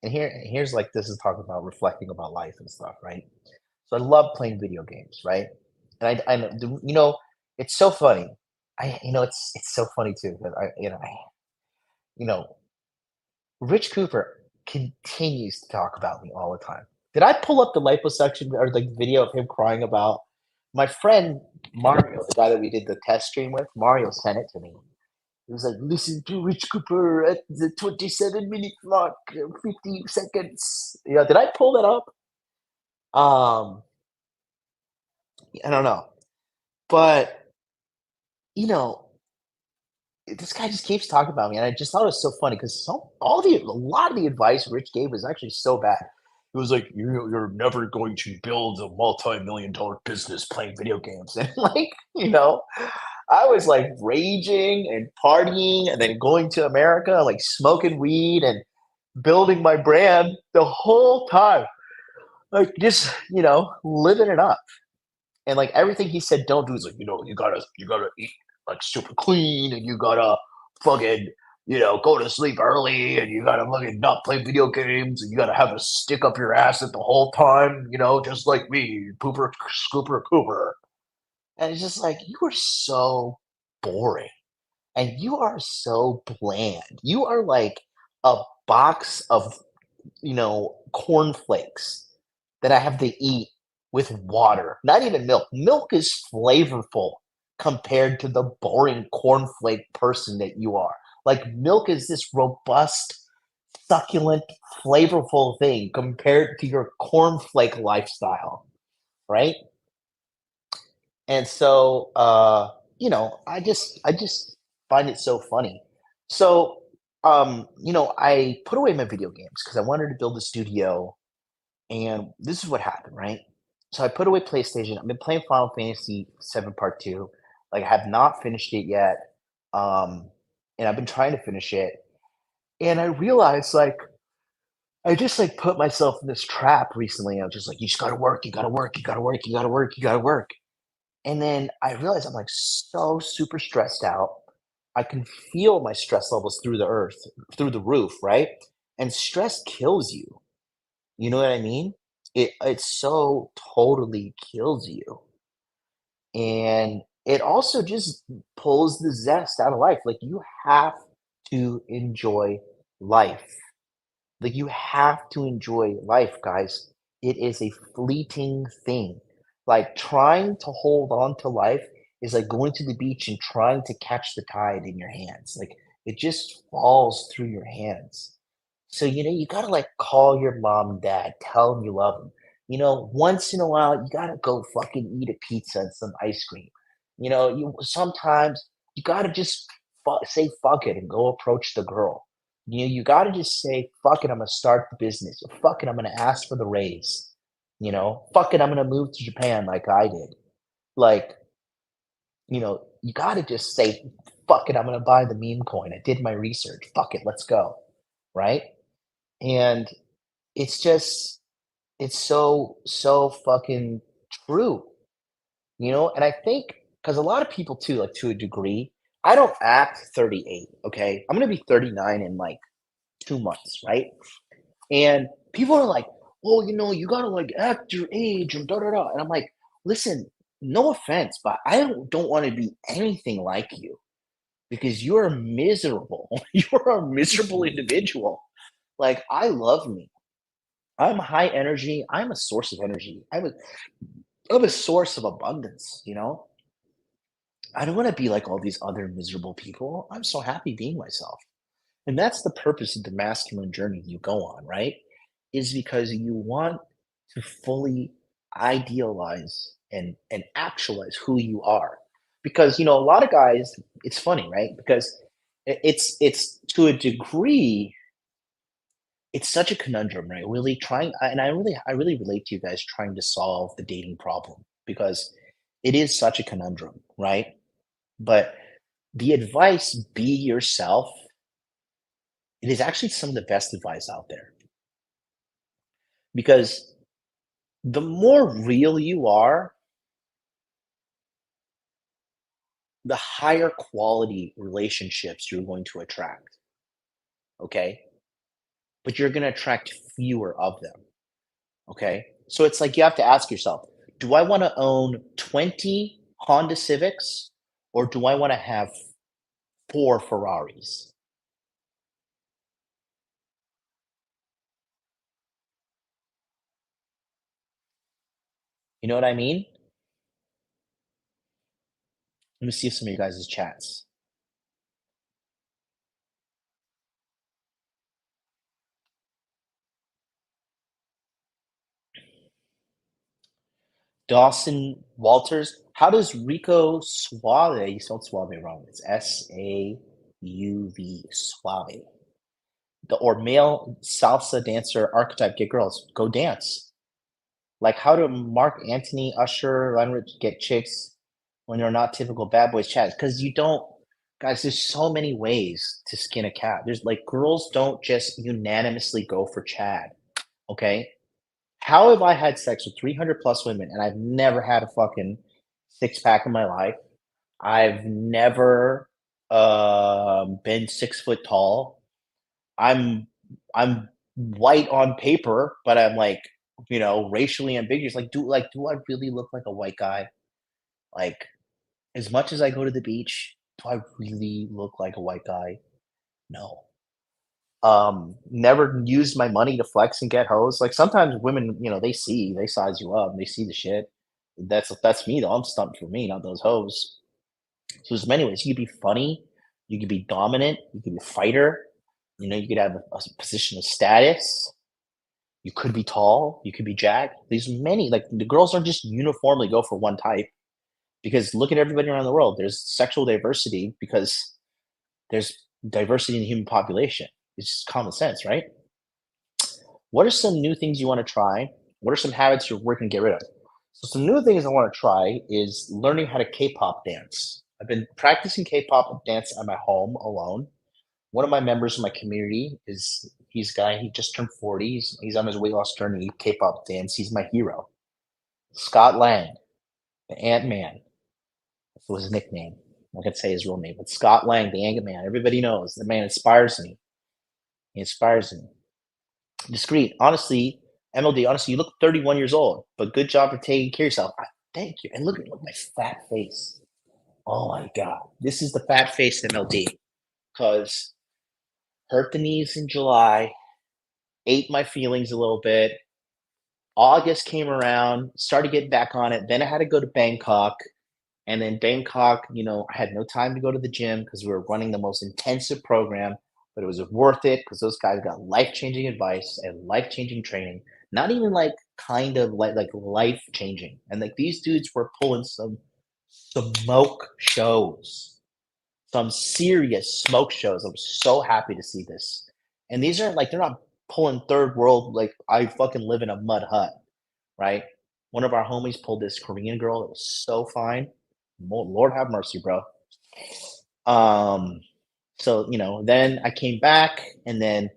Speaker 1: and here's like this is talking about reflecting about life and stuff, right? So I love playing video games, right? And it's so funny. It's so funny too because you know, Rich Cooper continues to talk about me all the time. Did I pull up the liposuction or the video of him crying about my friend Mario, the guy that we did the test stream with? Mario sent it to me. He was like, listen to Rich Cooper at the 27-minute mark, 50 seconds. Did I pull that up? Um, I don't know. But, you know, this guy just keeps talking about me. And I just thought it was so funny because a lot of the advice Rich gave was actually so bad. It was like, you're never going to build a multi-million-dollar business playing video games. And like, I was like raging and partying and then going to America, like smoking weed and building my brand the whole time, like just living it up. And like everything he said don't do is like, you gotta eat like super clean, and you gotta fucking go to sleep early, and you gotta fucking not play video games, and you gotta have a stick up your ass at the whole time, just like me, pooper scooper cooper. And it's just like you are so boring, and you are so bland. You are like a box of cornflakes that I have to eat with water, not even milk. Milk is flavorful compared to the boring cornflake person that you are. Like milk is this robust, succulent, flavorful thing compared to your cornflake lifestyle, right? And so, I just find it so funny. So, I put away my video games because I wanted to build a studio, and this is what happened, right? So I put away PlayStation. I've been playing Final Fantasy 7 Part 2. Like I have not finished it yet. Um, and I've been trying to finish it. And I realized like I just like put myself in this trap recently. I was just like, you just gotta work, you gotta work, you gotta work, you gotta work, you gotta work. And then I realized I'm like so super stressed out. I can feel my stress levels through the roof, right? And stress kills you. You know what I mean? It so totally kills you. And it also just pulls the zest out of life. Like you have to enjoy life. Like you have to enjoy life, guys. It is a fleeting thing. Like trying to hold on to life is like going to the beach and trying to catch the tide in your hands. Like it just falls through your hands. So, you gotta like call your mom and dad, tell them you love them. Once in a while, you gotta go fucking eat a pizza and some ice cream. You sometimes you gotta just say fuck it and go approach the girl. You gotta just say fuck it. I'm gonna start the business. Fuck it. I'm gonna ask for the raise. Fuck it. I'm gonna move to Japan like I did. Like, you gotta just say fuck it. I'm gonna buy the meme coin. I did my research. Fuck it. Let's go. Right. And it's just it's so fucking true, and I think because a lot of people too, like, to a degree, I don't act 38, okay? I'm gonna be 39 in, like, 2 months, right? And people are like, "Well, you gotta, like, act your age and da da da," and I'm like, "Listen, no offense, but I don't wanna be anything like you because you're miserable. You're a miserable individual. Like, I love me. I'm high energy. I'm a source of energy. I'm a source of abundance. I don't want to be like all these other miserable people. I'm so happy being myself. And that's the purpose of the masculine journey you go on, right? Is because you want to fully idealize and actualize who you are. Because a lot of guys, it's funny, right? Because it's to a degree it's such a conundrum, right? Really trying and I really relate to you guys trying to solve the dating problem because it is such a conundrum, right? But the advice, be yourself, it is actually some of the best advice out there because the more real you are, the higher quality relationships you're going to attract, okay? But you're going to attract fewer of them. Okay. So it's like you have to ask yourself, do I want to own 20 Honda Civics or do I want to have 4 Ferraris? You know what I mean? Let me see some of you guys' chats. Dawson Walters, how does Rico Suave, you spelled Suave wrong. It's Sauv, Suave. Or male salsa dancer archetype get girls. Go dance. Like how do Mark Antony, Usher, Leonard get chicks when you're not typical bad boys chat? Because you don't, Guys, there's so many ways to skin a cat. There's like girls don't just unanimously go for Chad. Okay. How have I had sex with 300 plus women and I've never had a fucking six pack in my life? I've never been 6 foot tall. I'm I'm white on paper, but I'm like, racially ambiguous. Do I really look like a white guy? Like, as much as I go to the beach, do I really look like a white guy? No. Never used my money to flex and get hoes. Like sometimes women, they size you up, they see the shit. That's me though. I'm stumped for me, not those hoes. So there's many ways. You could be funny, you could be dominant, you could be a fighter, you could have a position of status, you could be tall, you could be jacked. There's many, like the girls don't just uniformly go for one type because look at everybody around the world. There's sexual diversity because there's diversity in the human population. It's just common sense, right? What are some new things you want to try? What are some habits you're working to get rid of? So some new things I want to try is learning how to K-pop dance. I've been practicing K-pop dance at my home alone. One of my members of my community he's a guy, he just turned 40. He's on his weight loss journey, K-pop dance. He's my hero. Scott Lang, the Ant-Man. That was his nickname. I could say his real name, but Scott Lang, the Ant-Man. Everybody knows the man inspires me. He inspires me. Discreet. Honestly, MLD, honestly, you look 31 years old, but good job for taking care of yourself. Thank you. And look at my fat face. Oh my God. This is the fat face MLD. Because hurt the knees in July, ate my feelings a little bit. August came around, started getting back on it. Then I had to go to Bangkok. And then Bangkok, I had no time to go to the gym because we were running the most intensive program, but it was worth it because those guys got life-changing advice and life-changing training. Not even like kind of like life-changing. And like these dudes were pulling some smoke shows, some serious smoke shows. I'm so happy to see this. And these aren't like they're not pulling third world like I fucking live in a mud hut, right? One of our homies pulled this Korean girl that was so fine. Lord have mercy, bro. So then I came back, and then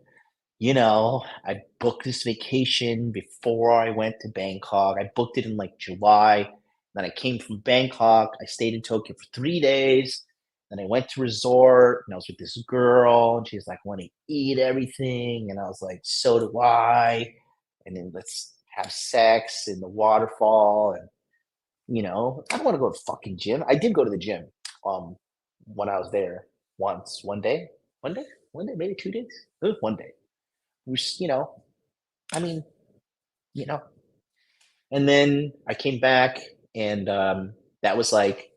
Speaker 1: I booked this vacation before I went to Bangkok. I booked it in like July. Then I came from Bangkok. I stayed in Tokyo for 3 days. Then I went to resort, and I was with this girl, and she's like, "Want to eat everything?" And I was like, "So do I." And then let's have sex in the waterfall, and I don't want to go to the fucking gym. I did go to the gym when I was there once, one day, maybe 2 days. It was one day. Which, I mean, you know. And then I came back and that was like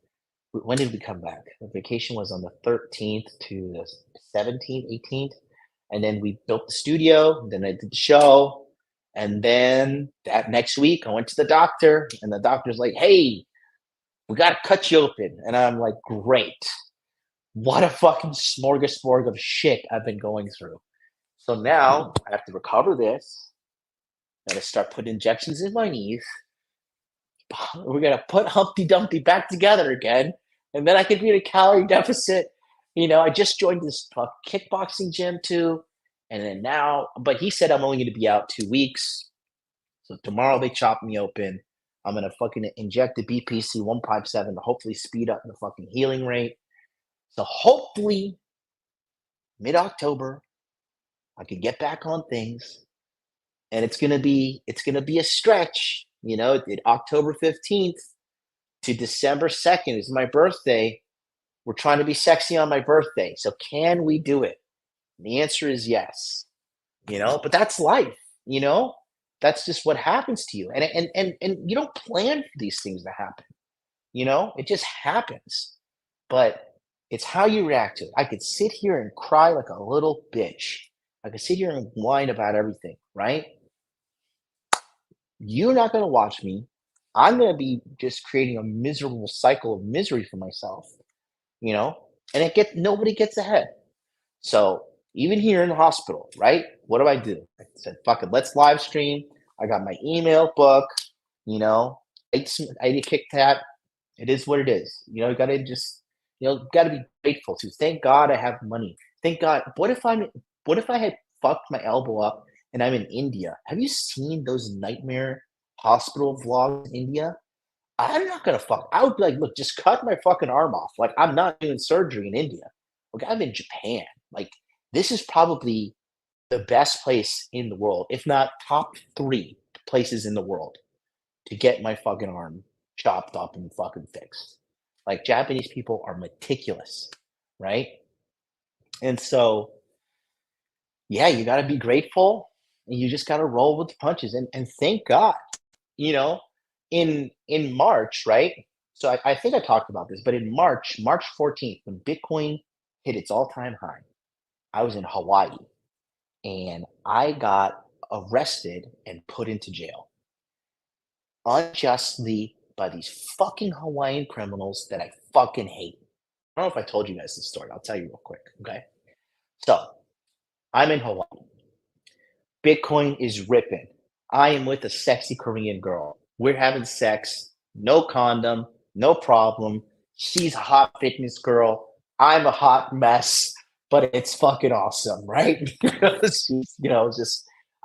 Speaker 1: when did we come back? The vacation was on the 13th to the 17th, 18th. And then we built the studio, then I did the show. And then that next week I went to the doctor and the doctor's like, "Hey, we got to cut you open." And I'm like, "Great. What a fucking smorgasbord of shit I've been going through." So now I have to recover this. I gotta start putting injections in my knees. We're gonna put Humpty Dumpty back together again, and then I could be in a calorie deficit. I just joined this kickboxing gym too, and then now, but he said I'm only going to be out 2 weeks. So tomorrow they chop me open. I'm gonna fucking inject the BPC-157 to hopefully speed up the fucking healing rate. So hopefully mid-October I could get back on things, and it's gonna be a stretch. October 15th to December 2nd is my birthday. We're trying to be sexy on my birthday. So can we do it? And the answer is yes. But that's life, you know? That's just what happens to you. And you don't plan for these things to happen. It just happens. But it's how you react to it. I could sit here and cry like a little bitch. I could sit here and whine about everything, right? You're not going to watch me. I'm going to be just creating a miserable cycle of misery for myself, you know? And nobody gets ahead. So even here in the hospital, right? What do? I said, fuck it, let's live stream. I got my email book, I ate Kit Kat. It is what it is. You gotta just, got to be grateful to. Thank God I have money. Thank God. What if I had fucked my elbow up and I'm in India? Have you seen those nightmare hospital vlogs in India? I'm not gonna fuck. I would be like, look, just cut my fucking arm off. Like, I'm not doing surgery in India. Like, I'm in Japan. Like, this is probably the best place in the world, if not top 3 places in the world to get my fucking arm chopped up and fucking fixed. Like, Japanese people are meticulous, right? And so, yeah, you gotta be grateful and you just gotta roll with the punches and thank God, you know, in March, right? So I think I talked about this, but in March 14th, when Bitcoin hit its all-time high, I was in Hawaii and I got arrested and put into jail unjustly by these fucking Hawaiian criminals that I fucking hate. I don't know if I told you guys this story. I'll tell you real quick. Okay. So I'm in Hawaii. Bitcoin is ripping. I am with a sexy Korean girl. We're having sex, no condom, no problem. She's a hot fitness girl. I'm a hot mess, but it's fucking awesome, right? Just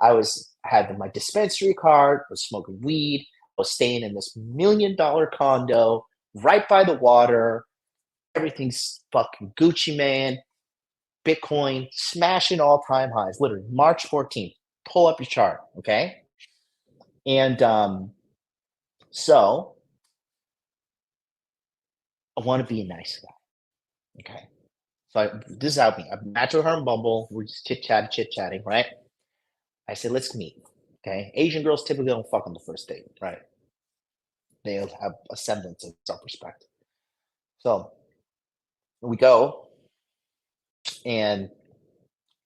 Speaker 1: I had my dispensary card, was smoking weed, was staying in this $1 million condo right by the water. Everything's fucking Gucci, man. Bitcoin smashing all-time highs, literally March 14th. Pull up your chart, okay? And so I want to be a nice guy, okay? So this is how I match with her on Bumble. We're just chit-chatting, right? I said, let's meet, okay? Asian girls typically don't fuck on the first date, right? They'll have a semblance of self-respect. So we go and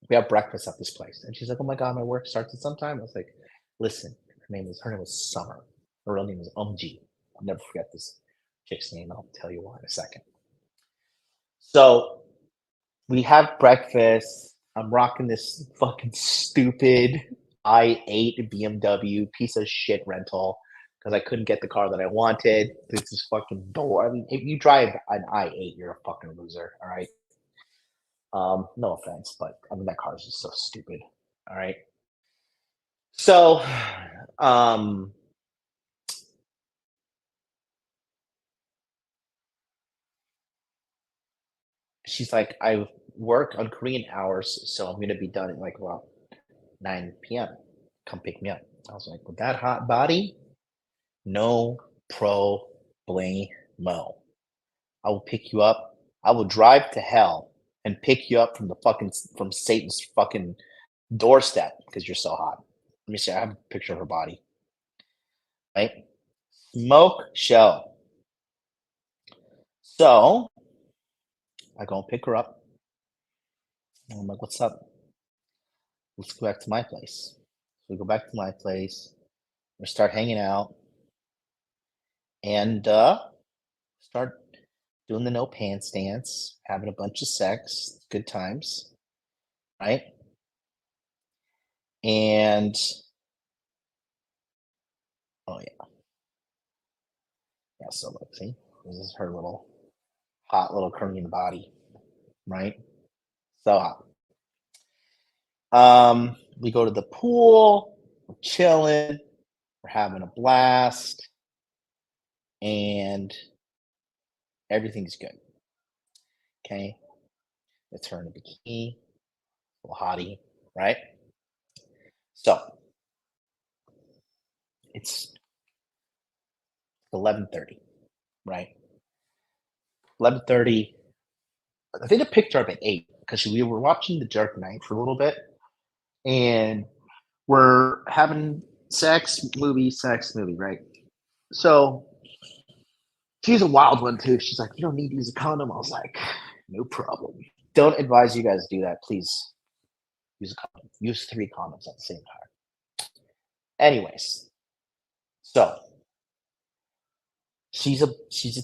Speaker 1: we have breakfast at this place. And she's like, oh my God, my work starts at some time. I was like, listen, her name was Summer. Her real name was I'll never forget this chick's name. I'll tell you why in a second. So we have breakfast. I'm rocking this fucking stupid i8 BMW piece of shit rental because I couldn't get the car that I wanted. This is fucking door. I mean, if you drive an i8, you're a fucking loser. All right. No offense, but I mean that car is just so stupid. All right. So, um, she's like, I work on Korean hours, so I'm gonna be done at like about 9 p.m. Come pick me up. I was like, with that hot body, no problemo. I will pick you up. I will drive to hell and pick you up from Satan's fucking doorstep because you're so hot. Let me see. I have a picture of her body. Right? Smoke show. So I go and pick her up. And I'm like, what's up? Let's go back to my place. So we go back to my place. We start hanging out and start doing the no pants dance, having a bunch of sex, good times, right? And oh yeah. So look, see, this is her little hot little Korean body, right? So hot. We go to the pool, we're chilling, we're having a blast, and everything's good. Okay, it's her in a bikini, little hottie, right? So it's 11:30, right? 11:30. I think I picked her up at 8 because we were watching The Dark Knight for a little bit, and we're having sex movie, right? So she's a wild one too. She's like, "You don't need to use a condom." I was like, "No problem." Don't advise you guys do that. Please use a condom. Use 3 condoms at the same time. Anyways, so she's a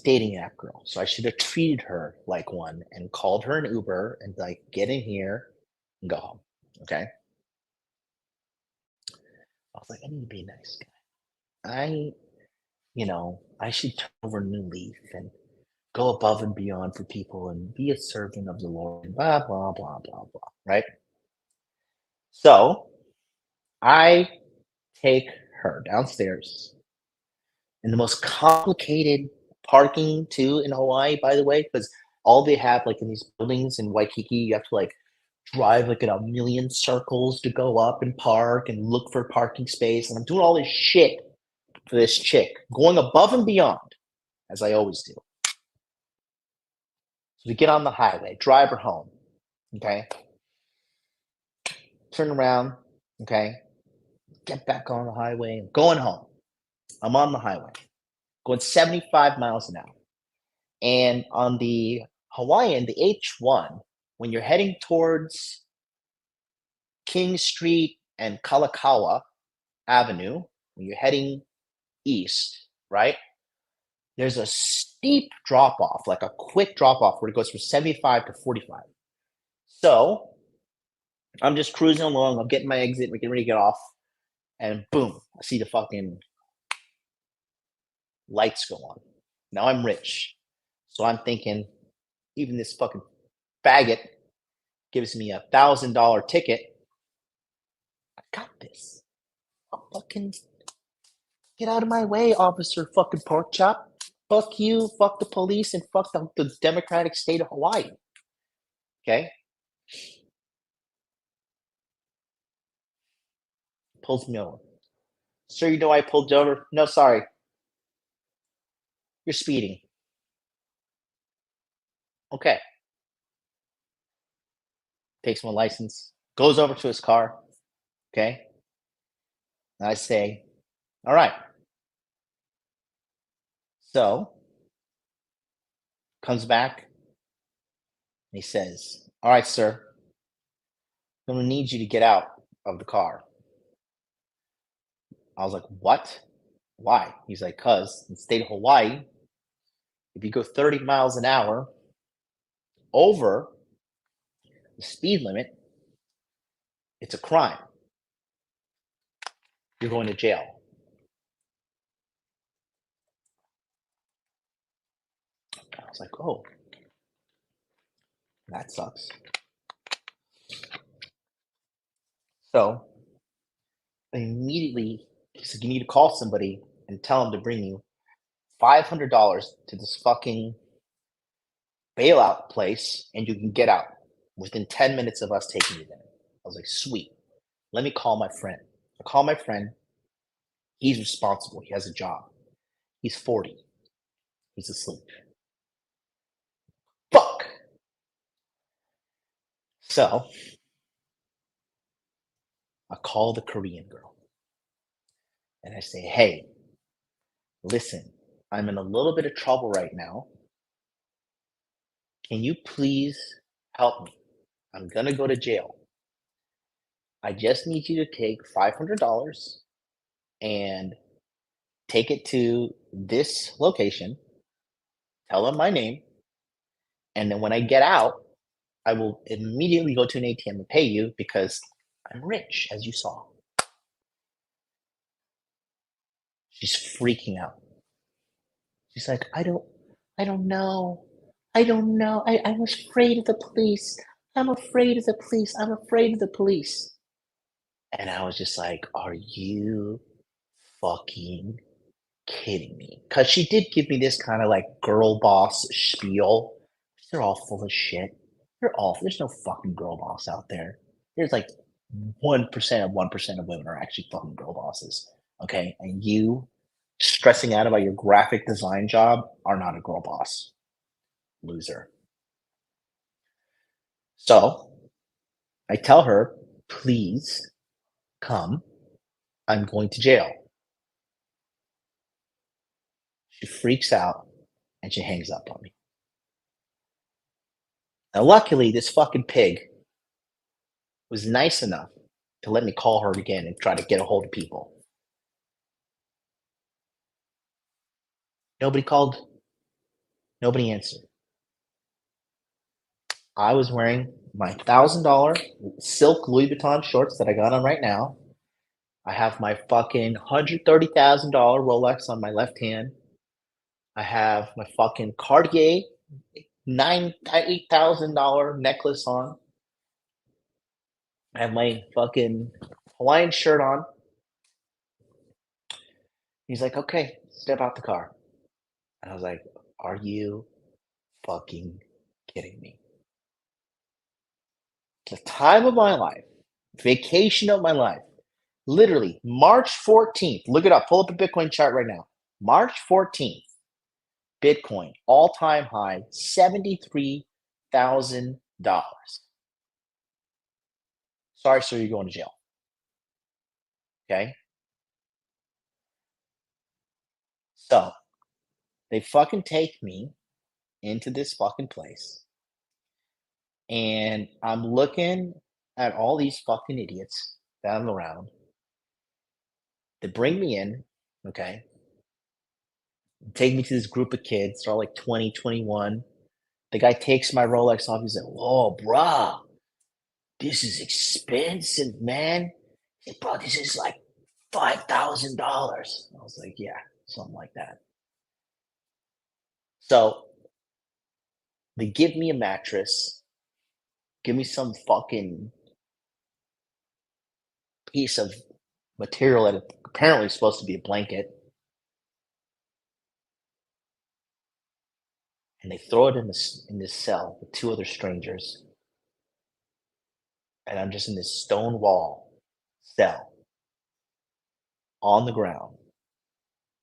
Speaker 1: dating app girl, so I should have treated her like one and called her an Uber and like get in here and go home. Okay. I was like, I need to be a nice guy. I should turn over a new leaf and go above and beyond for people and be a servant of the Lord, and blah, blah, blah, blah, blah, right? So I take her downstairs in the most complicated parking too in Hawaii, by the way, because all they have like in these buildings in Waikiki, you have to like drive like in a million circles to go up and park and look for parking space. And I'm doing all this shit for this chick, going above and beyond, as I always do. So we get on the highway, drive her home, okay? Turn around, okay? Get back on the highway, I'm going home. I'm on the highway, going 75 miles an hour. And on the Hawaiian, the H1, when you're heading towards King Street and Kalakaua Avenue, when you're heading east, right? There's a steep drop off, like a quick drop off where it goes from 75 to 45. So I'm just cruising along. I'm getting my exit. We're getting ready to get off. And boom, I see the fucking lights go on. Now I'm rich. So I'm thinking, even this fucking faggot gives me $1,000 ticket. I got this. I'll fucking get out of my way, officer fucking pork chop. Fuck you, fuck the police, and fuck the democratic state of Hawaii. Okay? Pulls me over. Sir, you know I pulled you over? No, sorry. You're speeding. Okay. Takes my license, goes over to his car. Okay. And I say, all right. So comes back and he says, all right, sir, I'm going to need you to get out of the car. I was like, what? Why? He's like, because in the state of Hawaii, if you go 30 miles an hour over the speed limit, it's a crime. You're going to jail. I was like, oh, that sucks. So immediately, he said, you need to call somebody and tell them to bring you $500 to this fucking bailout place and you can get out within 10 minutes of us taking you there. I was like, sweet. Let me call my friend. I call my friend. He's responsible. He has a job. He's 40. He's asleep. Fuck. So I call the Korean girl and I say, hey, listen, I'm in a little bit of trouble right now. Can you please help me? I'm going to go to jail. I just need you to take $500 and take it to this location, tell them my name, and then when I get out, I will immediately go to an ATM and pay you because I'm rich, as you saw. She's freaking out. She's like, I don't know. I don't know. I'm afraid of the police. I'm afraid of the police. I'm afraid of the police. And I was just like, are you fucking kidding me? Because she did give me this kind of like girl boss spiel. They're all full of shit. There's no fucking girl boss out there. There's like 1% of 1% of women are actually fucking girl bosses. Okay. And you stressing out about your graphic design job are not a girl boss. Loser. So I tell her, please come. I'm going to jail. She freaks out and she hangs up on me. Now, luckily, this fucking pig was nice enough to let me call her again and try to get a hold of people. Nobody called. Nobody answered. I was wearing my $1,000 silk Louis Vuitton shorts that I got on right now. I have my fucking $130,000 Rolex on my left hand. I have my fucking Cartier $8,000 necklace on. I have my fucking Hawaiian shirt on. He's like, okay, step out the car. And I was like, are you fucking kidding me? The time of my life, vacation of my life, literally March 14th. Look it up. Pull up a Bitcoin chart right now. March 14th, Bitcoin, all time high, $73,000. Sorry, sir, you're going to jail. Okay. So they fucking take me into this fucking place. And I'm looking at all these fucking idiots that I'm around. They bring me in, okay? Take me to this group of kids. They're all like 20, 21. The guy takes my Rolex off. He's like, whoa, bruh, this is expensive, man. He said, bro, this is like $5,000. I was like, yeah, something like that. So they give me a mattress, give me some fucking piece of material that apparently is supposed to be a blanket, and they throw it in this cell with two other strangers, and I'm just in this stone wall cell on the ground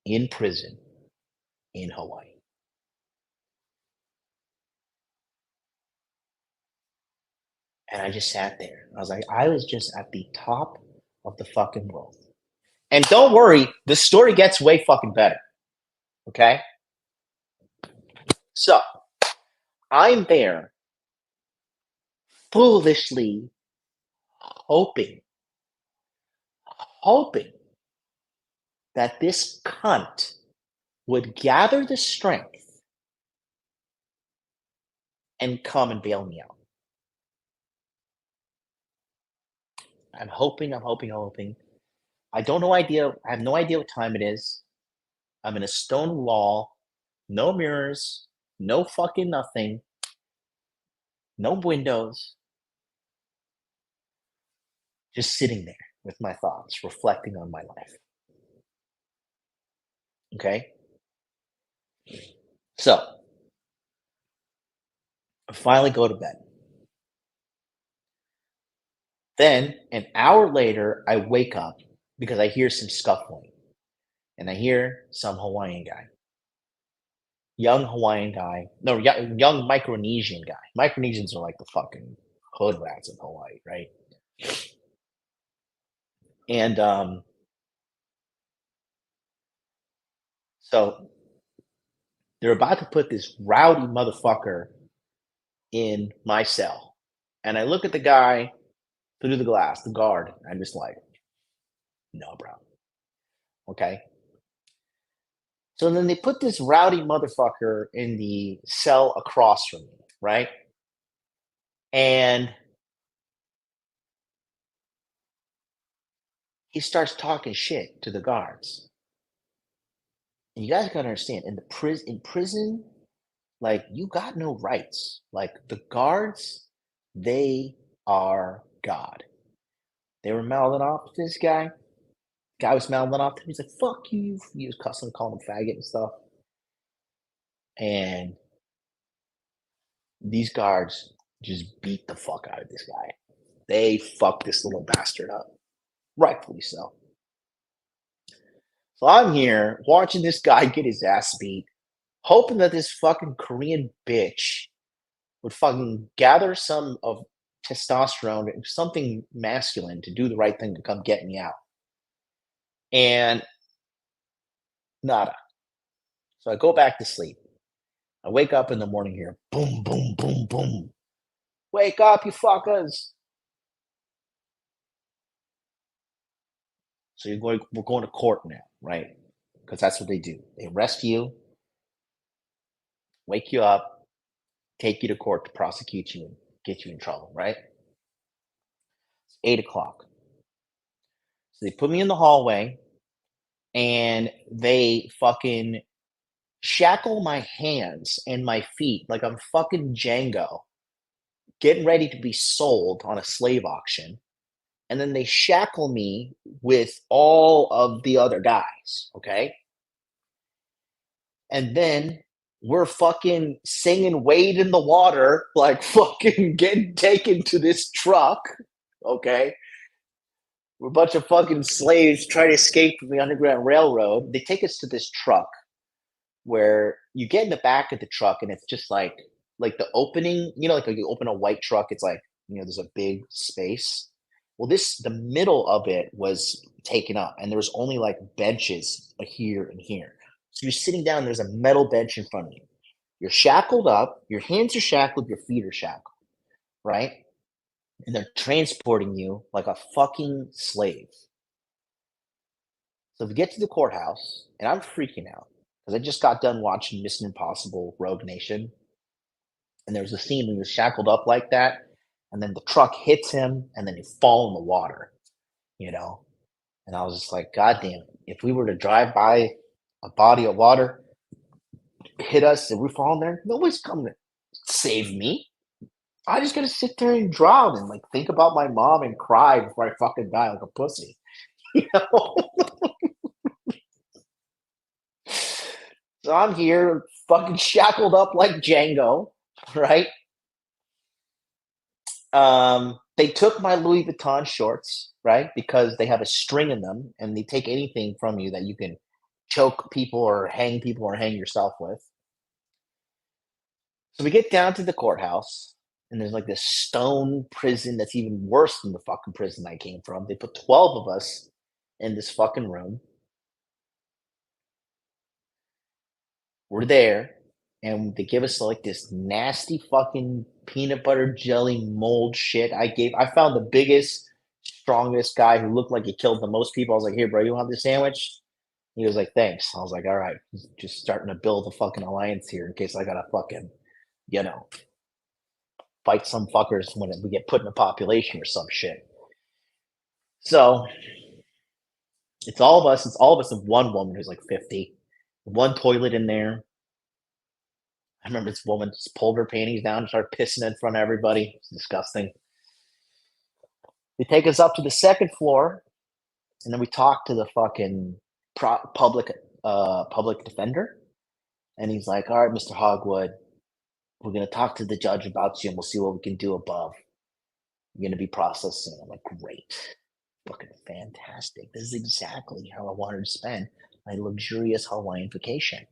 Speaker 1: in prison in Hawaii. And I just sat there. I was like, I was just at the top of the fucking world. And don't worry, the story gets way fucking better. Okay? So I'm there foolishly hoping, hoping that this cunt would gather the strength and come and bail me out. I'm hoping, I'm hoping, I'm hoping. I have no idea what time it is. I'm in a stone wall, no mirrors, no fucking nothing, no windows, just sitting there with my thoughts, reflecting on my life. Okay? So I finally go to bed. Then an hour later, I wake up because I hear some scuffling and I hear some Hawaiian guy, young Hawaiian guy, no, young Micronesian guy. Micronesians are like the fucking hood rats of Hawaii, right? And so they're about to put this rowdy motherfucker in my cell. And I look at the guy through the glass, the guard. I'm just like, no, bro. Okay. So then they put this rowdy motherfucker in the cell across from me, right? And he starts talking shit to the guards. And you guys gotta understand, in prison, like you got no rights. Like the guards, they are God. They were mouthing off to this guy. Guy was mouthing off to him. He's like, fuck you. He was cussing, calling him faggot and stuff. And these guards just beat the fuck out of this guy. They fucked this little bastard up. Rightfully so. So I'm here watching this guy get his ass beat, hoping that this fucking Korean bitch would fucking gather some of testosterone, something masculine to do the right thing to come get me out. And nada. So I go back to sleep. I wake up in the morning here. Boom, boom, boom, boom. Wake up, you fuckers. So we're going to court now, right? Because that's what they do. They arrest you, wake you up, take you to court to prosecute you and get you in trouble, right? It's 8 o'clock. So they put me in the hallway and they fucking shackle my hands and my feet like I'm fucking Django, getting ready to be sold on a slave auction. And then they shackle me with all of the other guys, okay? And then we're fucking singing Wade in the Water, like fucking getting taken to this truck, okay? We're a bunch of fucking slaves trying to escape from the Underground Railroad. They take us to this truck where you get in the back of the truck and it's just like the opening, like you open a white truck, it's like, there's a big space. Well, the middle of it was taken up and there was only like benches here and here. So you're sitting down, there's a metal bench in front of you. You're shackled up, your hands are shackled, your feet are shackled, right? And they're transporting you like a fucking slave. So we get to the courthouse, and I'm freaking out because I just got done watching Mission Impossible Rogue Nation. And there was a scene when he was shackled up like that, and then the truck hits him, and then he fall in the water, you know? And I was just like, God damn, if we were to drive by a body of water, hit us, and we fall in there, nobody's coming to save me. I just gotta sit there and drown and like think about my mom and cry before I fucking die like a pussy. You know? So I'm here fucking shackled up like Django, right? They took my Louis Vuitton shorts, right? Because they have a string in them and they take anything from you that you can choke people or hang yourself with. So we get down to the courthouse and there's like this stone prison that's even worse than the fucking prison I came from. They put 12 of us in this fucking room. We're there and they give us like this nasty fucking peanut butter jelly mold shit. I found the biggest, strongest guy who looked like he killed the most people. I was like, here, bro, you want this sandwich? He was like, thanks. I was like, all right, just starting to build a fucking alliance here in case I gotta fucking, you know, fight some fuckers when we get put in a population or some shit. So it's all of us. It's all of us and one woman who's like 50. One toilet in there. I remember this woman just pulled her panties down and started pissing in front of everybody. It's disgusting. They take us up to the second floor, and then we talk to the fucking public defender, and he's like, "All right, Mr. Hogwood, we're gonna talk to the judge about you, and we'll see what we can do above. You're gonna be processed soon." I'm like, "Great, fucking fantastic! This is exactly how I wanted to spend my luxurious Hawaiian vacation."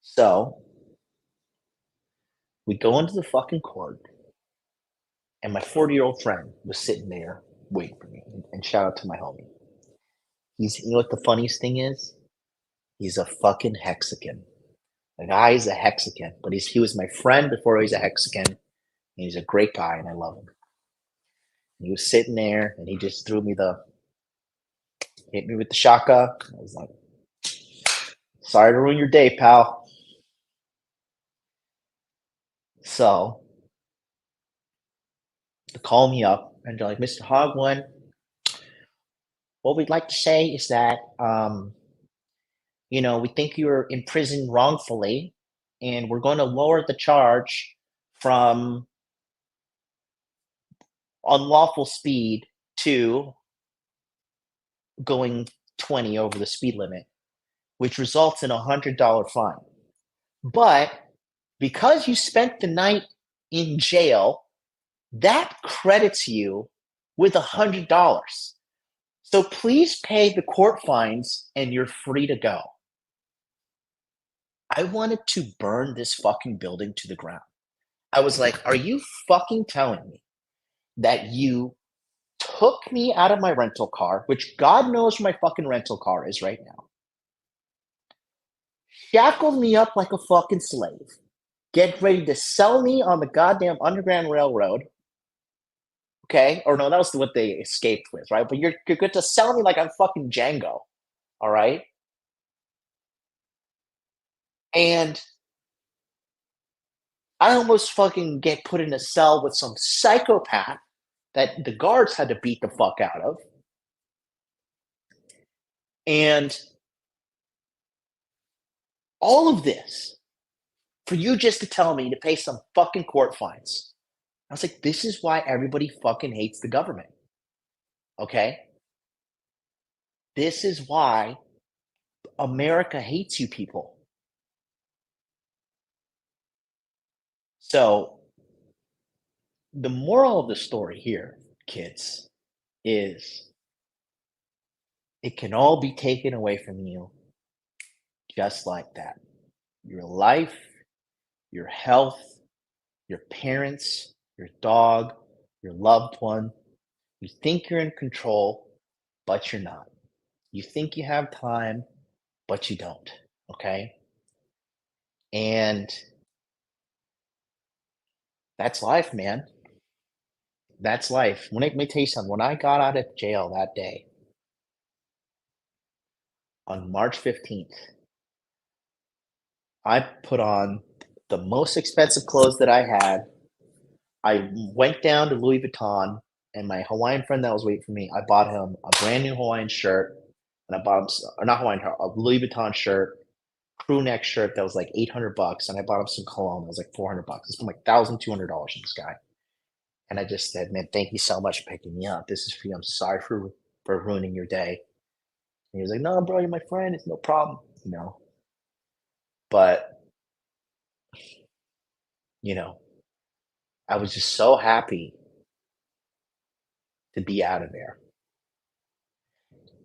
Speaker 1: So we go into the fucking court, and my 40-year-old friend was sitting there waiting for me. And shout out to my homie. You know what the funniest thing is? He's a fucking Hexican. The guy is a Hexican, but he was my friend before he was a Hexican. And he's a great guy, and I love him. And he was sitting there, and he just hit me with the shaka. I was like, sorry to ruin your day, pal. So they call me up, and they're like, Mr. Hogwood, what we'd like to say is that, we think you're imprisoned wrongfully, and we're going to lower the charge from unlawful speed to going 20 over the speed limit, which results in $100 fine. But because you spent the night in jail, that credits you with $100. So please pay the court fines and you're free to go. I wanted to burn this fucking building to the ground. I was like, are you fucking telling me that you took me out of my rental car, which God knows where my fucking rental car is right now, shackled me up like a fucking slave, get ready to sell me on the goddamn Underground Railroad. Okay, or no, that was what they escaped with, right? But you're good to sell me like I'm fucking Django, all right? And I almost fucking get put in a cell with some psychopath that the guards had to beat the fuck out of. And All of this for you just to tell me to pay some fucking court fines. I was like, this is why everybody fucking hates the government. Okay? This is why America hates you people. So, the moral of the story here, kids, is it can all be taken away from you just like that. Your life, your health, your parents, your dog, your loved one. You think you're in control, but you're not. You think you have time, but you don't. Okay? And that's life, man. That's life. Let me tell you something. When I got out of jail that day, on March 15th, I put on the most expensive clothes that I had. I went down to Louis Vuitton, and my Hawaiian friend that was waiting for me, I bought him a brand new Hawaiian shirt, and I bought him, or not Hawaiian, a Louis Vuitton shirt, crew neck shirt that was like $800, and I bought him some cologne that was like $400. I spent like $1,200 on this guy. And I just said, man, thank you so much for picking me up. This is for you. I'm sorry for ruining your day. And he was like, no, bro, you're my friend. It's no problem, you know. But, you know, I was just so happy to be out of there.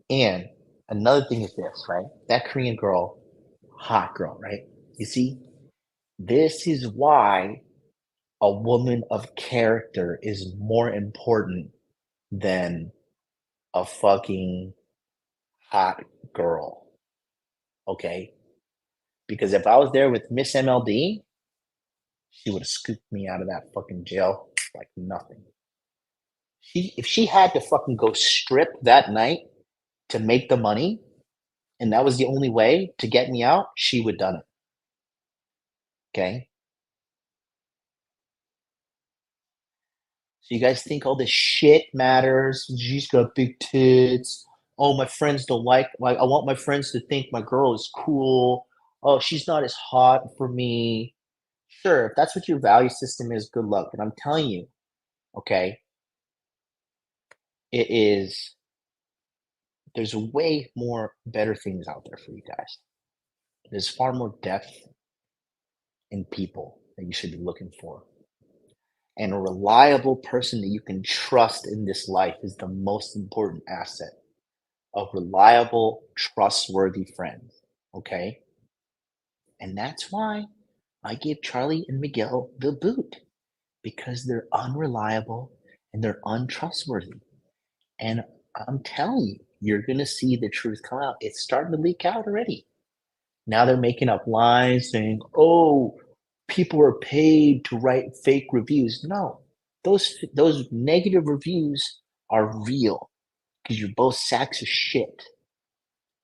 Speaker 1: And another thing is this, right? That Korean girl, hot girl, right? You see, this is why a woman of character is more important than a fucking hot girl. Okay? Because if I was there with Miss MLD, she would have scooped me out of that fucking jail like nothing. If she had to fucking go strip that night to make the money, and that was the only way to get me out, she would done it. Okay? So you guys think all this shit matters? She's got big tits. Oh, my friends don't like I want my friends to think my girl is cool. Oh, she's not as hot for me. Sure, if that's what your value system is, good luck. But I'm telling you, okay, it is there's way more better things out there for you guys. There's far more depth in people that you should be looking for. And a reliable person that you can trust in this life is the most important asset. A reliable, trustworthy friend. Okay? And that's why I gave Charlie and Miguel the boot because they're unreliable and they're untrustworthy. And I'm telling you, you're going to see the truth come out. It's starting to leak out already. Now they're making up lies saying, oh, people are paid to write fake reviews. No, those negative reviews are real because you're both sacks of shit.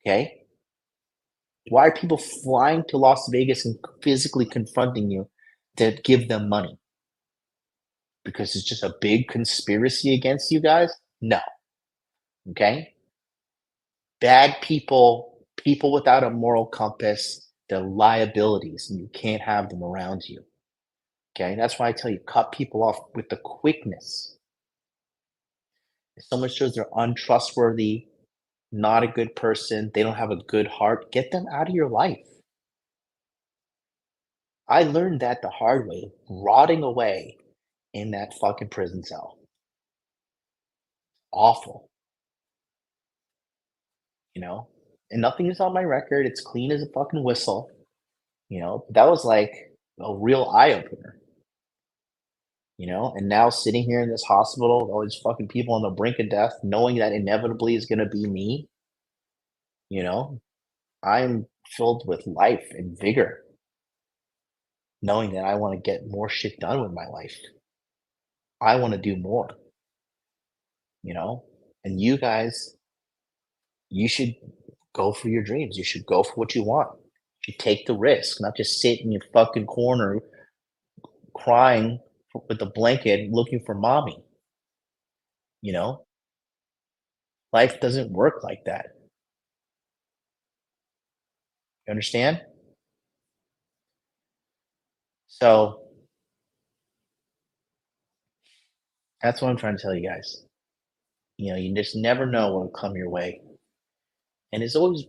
Speaker 1: Okay? Why are people flying to Las Vegas and physically confronting you to give them money? Because it's just a big conspiracy against you guys? No. Okay? Bad people, people without a moral compass, they're liabilities, and you can't have them around you. Okay? That's why I tell you, cut people off with the quickness. If someone shows they're untrustworthy, not a good person, they don't have a good heart, get them out of your life. I learned that the hard way, rotting away in that fucking prison cell. Awful, you know? And nothing is on my record. It's clean as a fucking whistle, you know? That was like a real eye opener, you know? And now sitting here in this hospital, with all these fucking people on the brink of death, knowing that inevitably is going to be me, you know? I'm filled with life and vigor, knowing that I want to get more shit done with my life. I want to do more, you know? And you guys, you should go for your dreams. You should go for what you want. You should take the risk, not just sit in your fucking corner crying with a blanket looking for mommy. You know, life doesn't work like that. You understand? So that's what I'm trying to tell you guys. You just never know what will come your way. And it's always,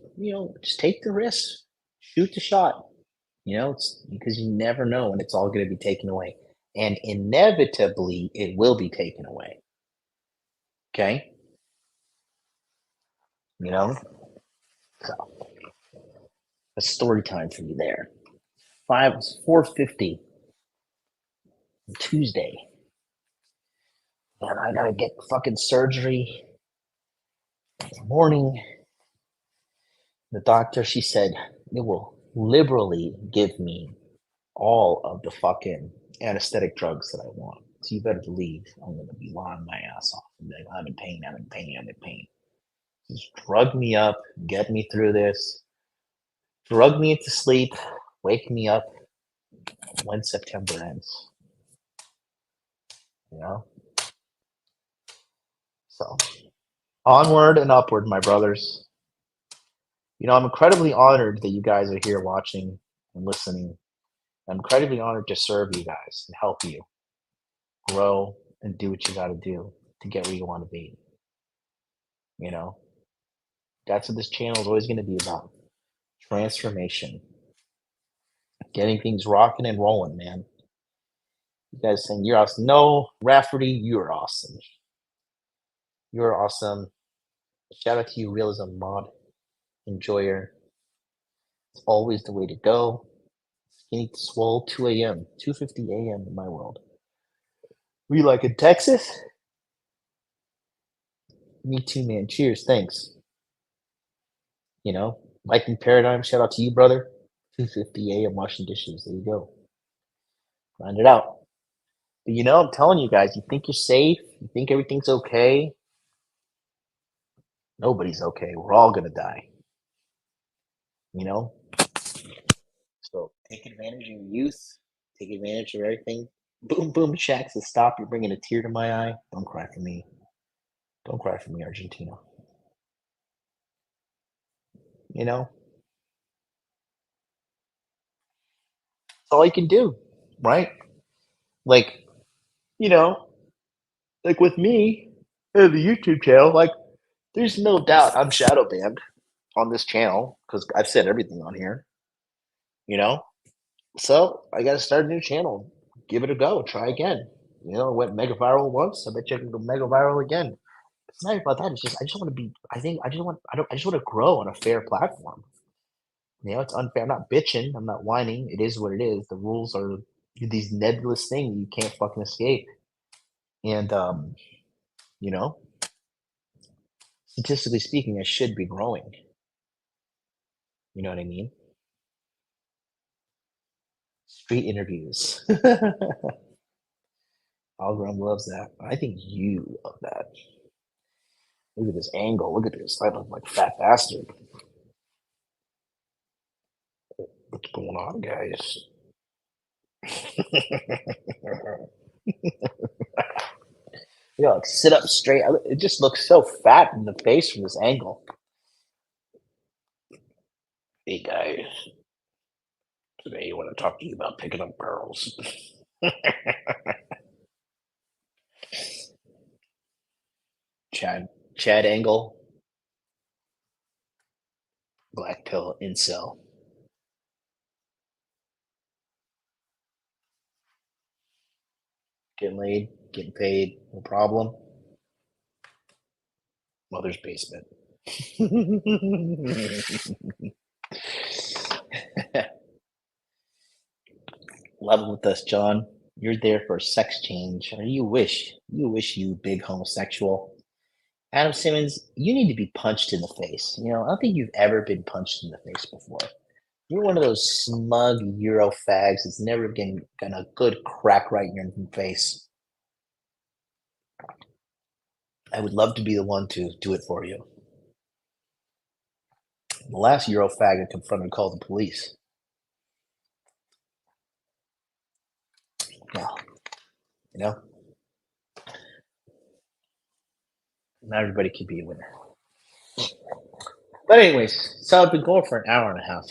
Speaker 1: just take the risk, shoot the shot. It's because you never know when it's all going to be taken away. And inevitably, it will be taken away. Okay? You know? So, a story time for you there. 4:50 Tuesday. And I gotta get fucking surgery in the morning. The doctor, she said, it will liberally give me all of the fucking anesthetic drugs that I want. So you better believe I'm gonna be lying my ass off. And be like, I'm in pain, I'm in pain, I'm in pain. Just drug me up, get me through this, drug me into sleep, wake me up when September ends. You know? So onward and upward, my brothers. I'm incredibly honored that you guys are here watching and listening. I'm incredibly honored to serve you guys and help you grow and do what you got to do to get where you want to be. That's what this channel is always going to be about: transformation, getting things rocking and rolling, man. You guys saying you're awesome. No, Rafferty, you're awesome. You're awesome. Shout out to you, Realism Mod Enjoyer. It's always the way to go. Skinny Swole, 2 a.m., 2:50 a.m. in my world. We like in Texas? Me too, man. Cheers. Thanks. Lightning Paradigm. Shout out to you, brother. 2:50 a.m. washing dishes. There you go. Find it out. But I'm telling you guys, you think you're safe, you think everything's okay. Nobody's okay. We're all gonna die. So take advantage of your youth. Take advantage of everything. Boom, boom, Shaq says, stop. You're bringing a tear to my eye. Don't cry for me. Don't cry for me, Argentina. That's all you can do, right? Like, you know, like with me and the YouTube channel, like, there's no doubt I'm shadow banned on this channel because I've said everything on here, you know? So I got to start a new channel. Give it a go. Try again. It went mega viral once. I bet you I can go mega viral again. It's not about that. It's just I just want to be. I just want to grow on a fair platform. It's unfair. I'm not bitching. I'm not whining. It is what it is. The rules are these nebulous things you can't fucking escape. And you know, statistically speaking, I should be growing. You know what I mean? Street interviews. Algorithm loves that. I think you love that. Look at this angle. Look at this. I look like a fat bastard. What's going on, guys? Like sit up straight. It just looks so fat in the face from this angle. Hey guys, today I want to talk to you about picking up girls. Chad Angle, black pill, incel. Getting laid, getting paid, no problem. Mother's basement. Level with us, John. You're there for a sex change, or you wish, you big homosexual. Adam Simmons, you need to be punched in the face. I don't think you've ever been punched in the face before. You're one of those smug Euro fags that's never gotten a good crack right in your face. I would love to be the one to do it for you. The last Euro fag I confronted called the police. Well, not everybody can be a winner. But anyways, so I've been going for an hour and a half.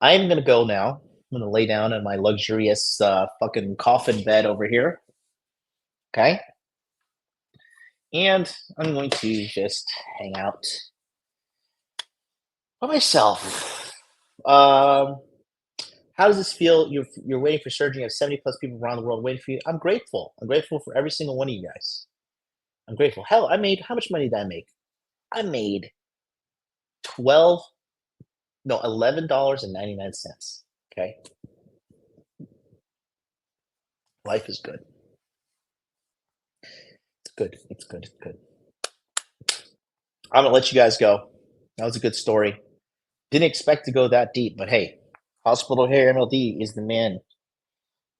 Speaker 1: I'm going to go now. I'm gonna lay down in my luxurious fucking coffin bed over here. Okay. And I'm going to just hang out by myself. How does this feel? You're waiting for surgery. You have 70 plus people around the world waiting for you. I'm grateful. I'm grateful for every single one of you guys. I'm grateful. Hell, I made how much money did I make? I made 12, no, $11.99. Okay. Life is good. It's good. It's good. It's good. I'm gonna let you guys go. That was a good story. Didn't expect to go that deep, but hey, hospital hair MLD is the man.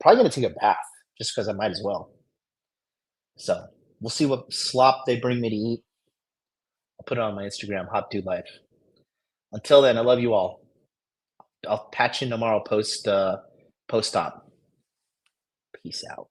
Speaker 1: Probably gonna take a bath just because I might as well. So we'll see what slop they bring me to eat. I'll put it on my Instagram, Hot Dude Life. Until then, I love you all. I'll patch in tomorrow post op. Peace out.